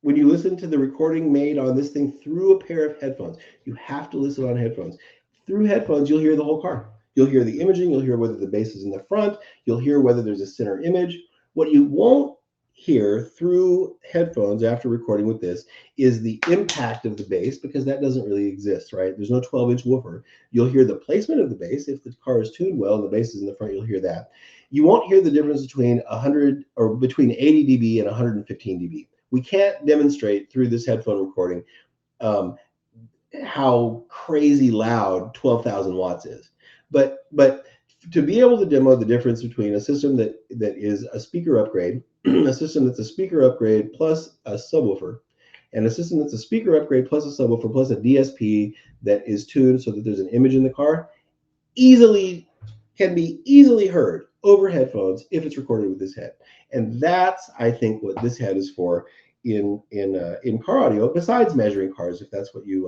When you listen to the recording made on this thing through a pair of headphones, you have to listen on headphones. Through headphones, you'll hear the whole car. You'll hear the imaging, you'll hear whether the bass is in the front, you'll hear whether there's a center image. What you won't hear through headphones after recording with this is the impact of the bass, because that doesn't really exist, right? There's no 12-inch woofer. You'll hear the placement of the bass. If the car is tuned well and the bass is in the front, you'll hear that. You won't hear the difference between 100 or between 80 dB and 115 dB. We can't demonstrate through this headphone recording how crazy loud 12,000 watts is. But to be able to demo the difference between a system that is a speaker upgrade, a system that's a speaker upgrade plus a subwoofer, and a system that's a speaker upgrade plus a subwoofer plus a DSP that is tuned so that there's an image in the car, can be easily heard over headphones if it's recorded with this head. And that's, I think, what this head is for in car audio, besides measuring cars, if that's what you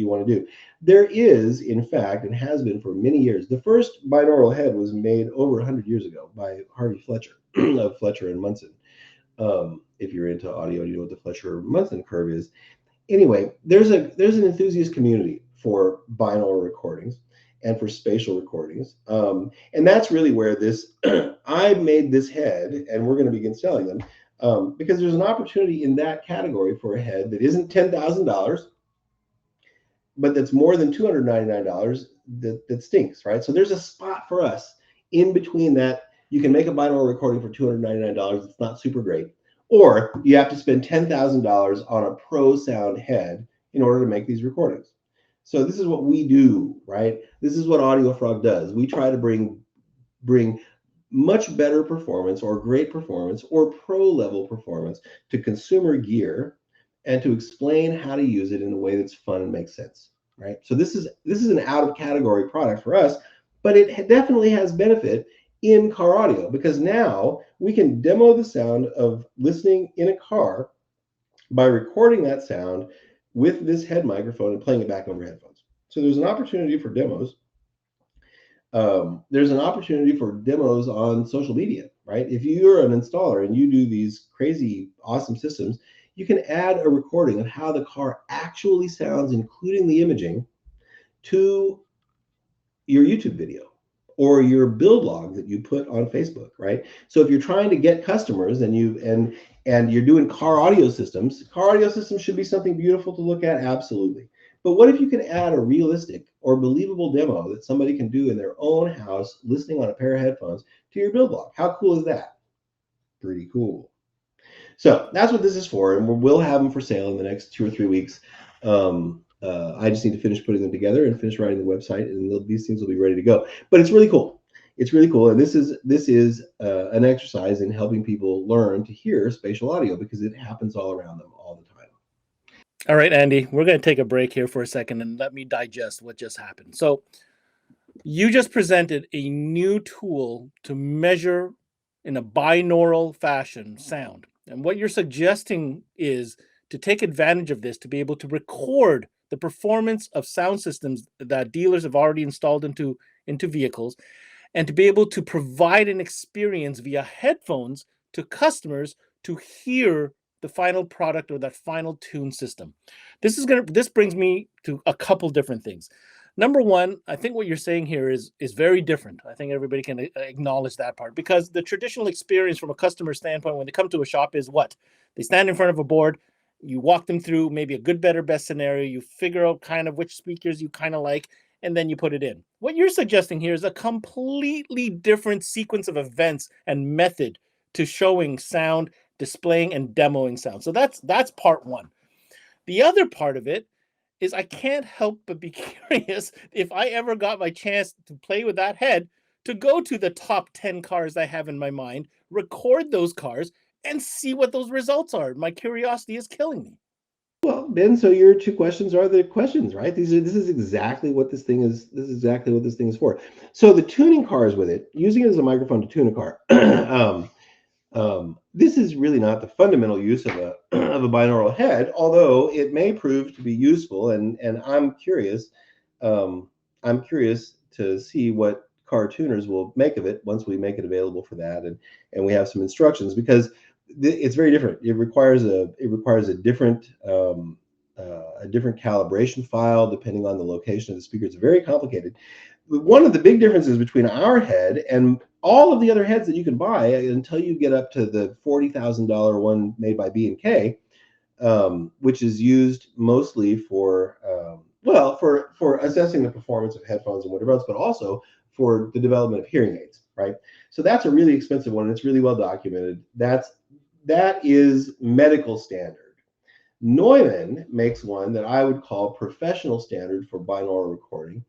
want to do. There is, in fact, and has been for many years, the first binaural head was made over 100 years ago by Harvey Fletcher of Fletcher and Munson. If you're into audio, you know what the Fletcher-Munson curve is. Anyway, there's an enthusiast community for binaural recordings and for spatial recordings. And that's really where I made this head, and we're going to begin selling them, because there's an opportunity in that category for a head that isn't $10,000, but that's more than $299 that stinks, right? So there's a spot for us in between that. You can make a binaural recording for $299. It's not super great. Or you have to spend $10,000 on a pro sound head in order to make these recordings. So this is what we do, right? This is what Audiofrog does. We try to bring much better performance or great performance or pro level performance to consumer gear, and to explain how to use it in a way that's fun and makes sense, right? So this is an out of category product for us, but it definitely has benefit in car audio, because now we can demo the sound of listening in a car by recording that sound with this head microphone and playing it back over headphones. So there's an opportunity for demos. There's an opportunity for demos on social media, right? If you're an installer and you do these crazy, awesome systems, you can add a recording of how the car actually sounds, including the imaging, to your YouTube video or your build log that you put on Facebook, right? So if you're trying to get customers and you're doing car audio systems should be something beautiful to look at, absolutely. But what if you can add a realistic or believable demo that somebody can do in their own house, listening on a pair of headphones, to your build log? How cool is that? Pretty cool. So that's what this is for, and we'll have them for sale in the next 2 or 3 weeks. I just need to finish putting them together and finish writing the website, and these things will be ready to go. But it's really cool. It's really cool, and this is an exercise in helping people learn to hear spatial audio, because it happens all around them all the time. All right, Andy, we're going to take a break here for a second and let me digest what just happened. So you just presented a new tool to measure in a binaural fashion sound. And what you're suggesting is to take advantage of this to be able to record the performance of sound systems that dealers have already installed into vehicles, and to be able to provide an experience via headphones to customers to hear the final product or that final tune system. This brings me to a couple different things. Number one, I think what you're saying here is very different. I think everybody can acknowledge that part, because the traditional experience from a customer standpoint when they come to a shop is what? They stand in front of a board, you walk them through maybe a good, better, best scenario, you figure out kind of which speakers you kind of like, and then you put it in. What you're suggesting here is a completely different sequence of events and method to showing sound, displaying and demoing sound. So that's part one. The other part of it is I can't help but be curious if I ever got my chance to play with that head to go to the top 10 cars I have in my mind, record those cars, and see what those results are. My curiosity is killing me. Well, Ben, so your two questions are the questions, right? This is exactly what this thing is. This is exactly what this thing is for. So the tuning cars with it, using it as a microphone to tune a car. This is really not the fundamental use of a of a binaural head, although it may prove to be useful. And I'm curious. I'm curious to see what car tuners will make of it once we make it available for that, and we have some instructions, because it's very different. It requires a different a different calibration file depending on the location of the speaker. It's very complicated. One of the big differences between our head and all of the other heads that you can buy until you get up to the $40,000 one made by B&K, which is used mostly for well, for assessing the performance of headphones and whatever else, but also for the development of hearing aids, right? So that's a really expensive one, and it's really well documented. That is medical standard. Neumann makes one that I would call professional standard for binaural recording.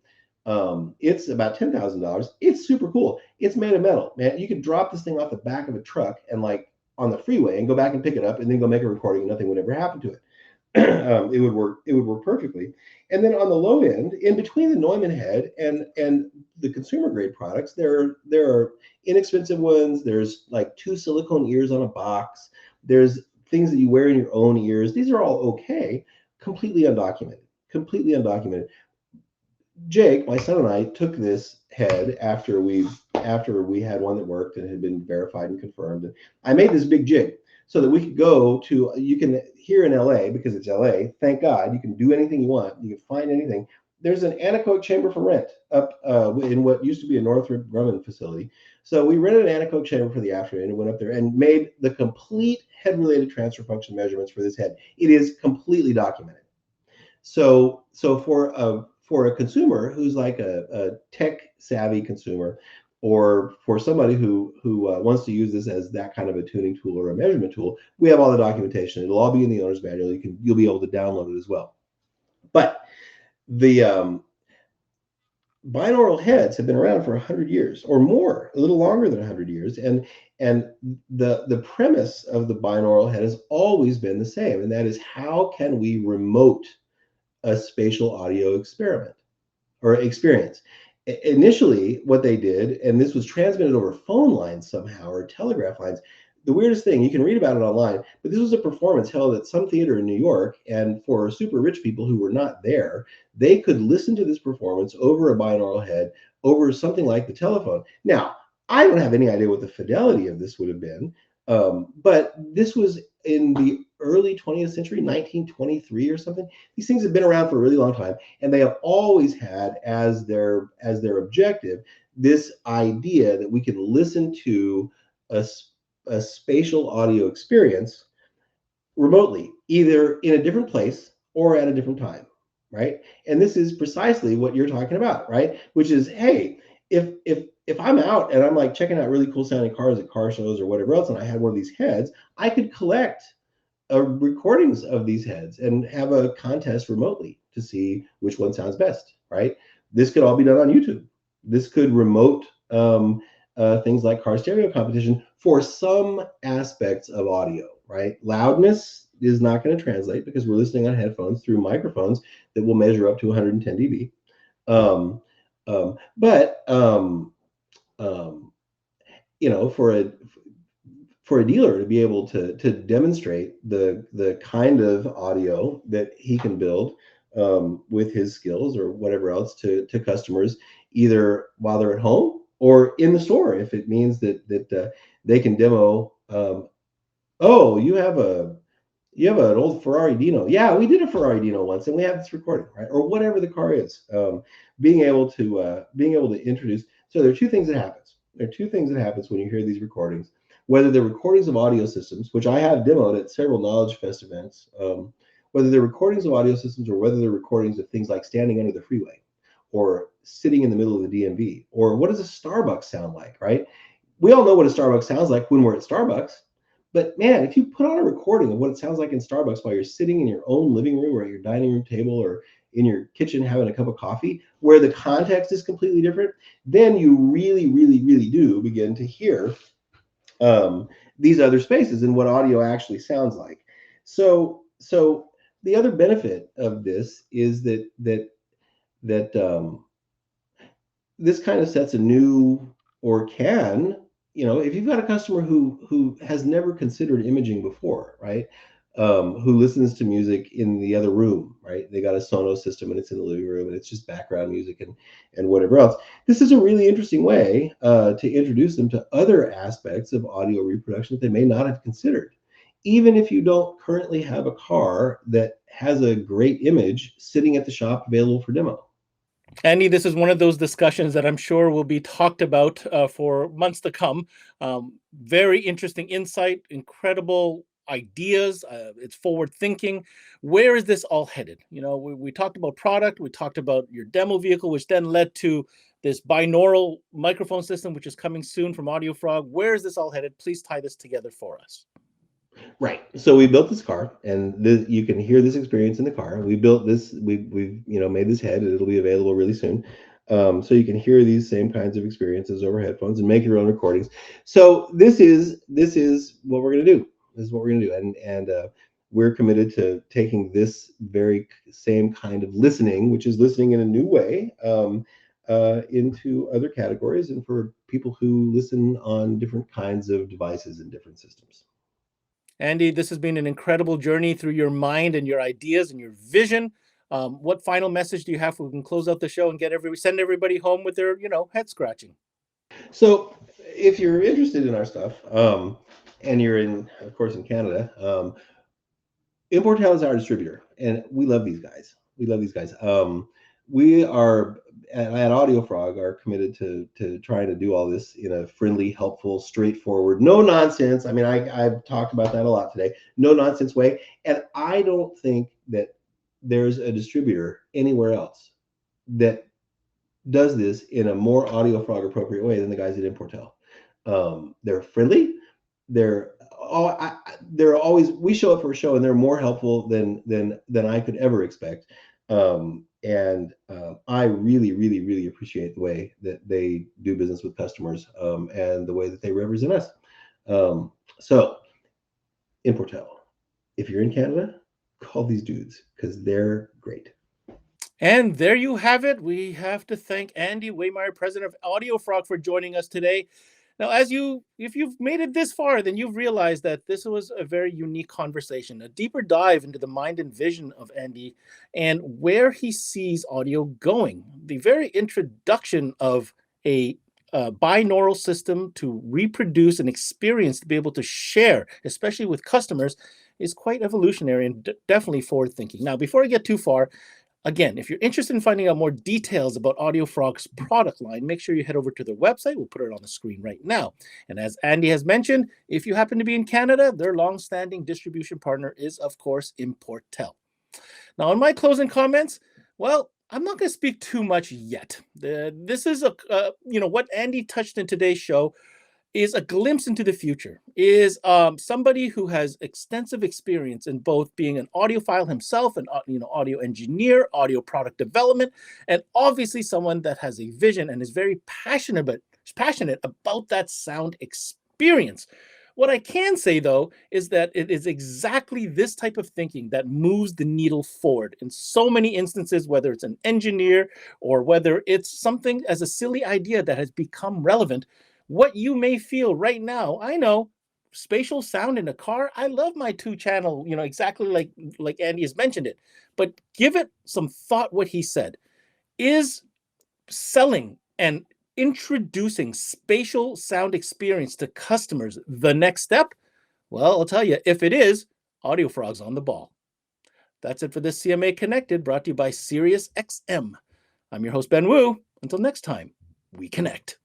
It's about $10,000. It's super cool. It's made of metal, man. You could drop this thing off the back of a truck and like on the freeway and go back and pick it up and then go make a recording and nothing would ever happen to it. It would work perfectly. And then on the low end, in between the Neumann head and the consumer grade products, there are inexpensive ones. There's like 2 silicone ears on a box. There's things that you wear in your own ears. These are all okay, completely undocumented. Jake, my son, and I took this head after we had one that worked and had been verified and confirmed. And I made this big jig so that we could go to, you can, here in LA, because it's LA, thank God, you can do anything you want. You can find anything. There's an anechoic chamber for rent up in what used to be a Northrop Grumman facility. So we rented an anechoic chamber for the afternoon and went up there and made the complete head-related transfer function measurements for this head. It is completely documented. So for a consumer who's like a tech-savvy consumer, or for somebody who wants to use this as that kind of a tuning tool or a measurement tool, we have all the documentation. It'll all be in the owner's manual. You'll be able to download it as well. But the binaural heads have been around for 100 years or more, a little longer than 100 years, and the premise of the binaural head has always been the same, and that is, how can we remote a spatial audio experiment or experience? Initially, what they did, and this was transmitted over phone lines somehow or telegraph lines. The weirdest thing, you can read about it online, but this was a performance held at some theater in New York, and for super rich people who were not there, they could listen to this performance over a binaural head, over something like the telephone. Now, I don't have any idea what the fidelity of this would have been, but this was in the early 20th century, 1923 or something. These things have been around for a really long time, and they have always had as their objective this idea that we can listen to a spatial audio experience remotely, either in a different place or at a different time, right? And this is precisely what you're talking about, right? Which is, hey, if I'm out and I'm like checking out really cool sounding cars at car shows or whatever else, and I had one of these heads, I could collect recordings of these heads and have a contest remotely to see which one sounds best, right? This could all be done on YouTube. This could remote things like car stereo competition for some aspects of audio, right? Loudness is not going to translate because we're listening on headphones through microphones that will measure up to 110 dB. You know, for a dealer to be able to demonstrate the kind of audio that he can build with his skills or whatever else to customers, either while they're at home or in the store, if it means that they can demo. Oh, you have an old Ferrari Dino. Yeah, we did a Ferrari Dino once, and we have this recording, right? Or whatever the car is. Being able to introduce. So there are two things that happens. There are two things that happens when you hear these recordings. Whether they're recordings of audio systems, which I have demoed at several Knowledge Fest events, whether they're recordings of audio systems or whether they're recordings of things like standing under the freeway or sitting in the middle of the DMV, or what does a Starbucks sound like, right? We all know what a Starbucks sounds like when we're at Starbucks, But man, if you put on a recording of what it sounds like in Starbucks while you're sitting in your own living room or at your dining room table or in your kitchen having a cup of coffee, where the context is completely different, then you really, really, really do begin to hear these other spaces and what audio actually sounds like. So the other benefit of this is that this kind of sets a new, or can, if you've got a customer who has never considered imaging before, right? Who listens to music in the other room, right? They got a Sonos system and it's in the living room and it's just background music and whatever else. This is a really interesting way to introduce them to other aspects of audio reproduction that they may not have considered. Even if you don't currently have a car that has a great image sitting at the shop available for demo. Andy, this is one of those discussions that I'm sure will be talked about for months to come. Very interesting insight, incredible ideas. It's forward thinking. Where is this all headed? We talked about product. We talked about your demo vehicle, which then led to this binaural microphone system, which is coming soon from Audiofrog. Where is this all headed? Please tie this together for us. Right. So we built this car, and you can hear this experience in the car. We built this. We've made this head, and it'll be available really soon. So you can hear these same kinds of experiences over headphones and make your own recordings. So this is what we're going to do. This is what we're going to do, and we're committed to taking this very same kind of listening, which is listening in a new way, into other categories, and for people who listen on different kinds of devices and different systems. Andy, this has been an incredible journey through your mind and your ideas and your vision. What final message do you have? We can close out the show and send everybody home with their, head scratching. So if you're interested in our stuff, and you're of course, in Canada, Importel is our distributor, and we love these guys. We are at Audiofrog are committed to trying to do all this in a friendly, helpful, straightforward, no nonsense. I mean, I've talked about that a lot today. No nonsense way, and I don't think that there's a distributor anywhere else that does this in a more Audiofrog appropriate way than the guys at Importel. They're friendly. They're always, we show up for a show and they're more helpful than I could ever expect. I really, really, really appreciate the way that they do business with customers, and the way that they represent us. So Importel, if you're in Canada, call these dudes because they're great. And there you have it. We have to thank Andy WEHMEYER, president of Audiofrog, for joining us today. Now, if you've made it this far, then you've realized that this was a very unique conversation, a deeper dive into the mind and vision of Andy and where he sees audio going. The very introduction of a binaural system to reproduce an experience to be able to share, especially with customers, is quite evolutionary and definitely forward-thinking. Now, before I get too far, again, if you're interested in finding out more details about Audiofrog's product line, make sure you head over to their website. We'll put it on the screen right now. And as Andy has mentioned, if you happen to be in Canada, their long-standing distribution partner is, of course, Importel. Now, in my closing comments, well, I'm not going to speak too much yet. This is what Andy touched in today's show is a glimpse into the future, is somebody who has extensive experience in both being an audiophile himself, an audio engineer, audio product development, and obviously someone that has a vision and is very passionate about that sound experience. What I can say, though, is that it is exactly this type of thinking that moves the needle forward in so many instances, whether it's an engineer or whether it's something as a silly idea that has become relevant. What you may feel right now, I know, spatial sound in a car. I love my 2-channel, exactly like Andy has mentioned it. But give it some thought what he said. Is selling and introducing spatial sound experience to customers the next step? Well, I'll tell you, if it is, Audiofrog's on the ball. That's it for this CMA Connected, brought to you by SiriusXM. I'm your host, Ben Wu. Until next time, we connect.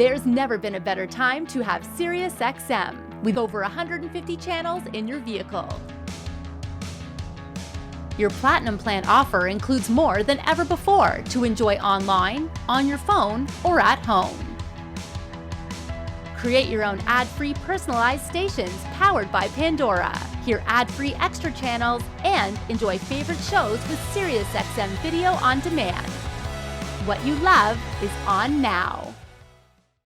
There's never been a better time to have SiriusXM with over 150 channels in your vehicle. Your Platinum Plan offer includes more than ever before to enjoy online, on your phone, or at home. Create your own ad-free personalized stations powered by Pandora. Hear ad-free extra channels and enjoy favorite shows with SiriusXM Video on Demand. What you love is on now.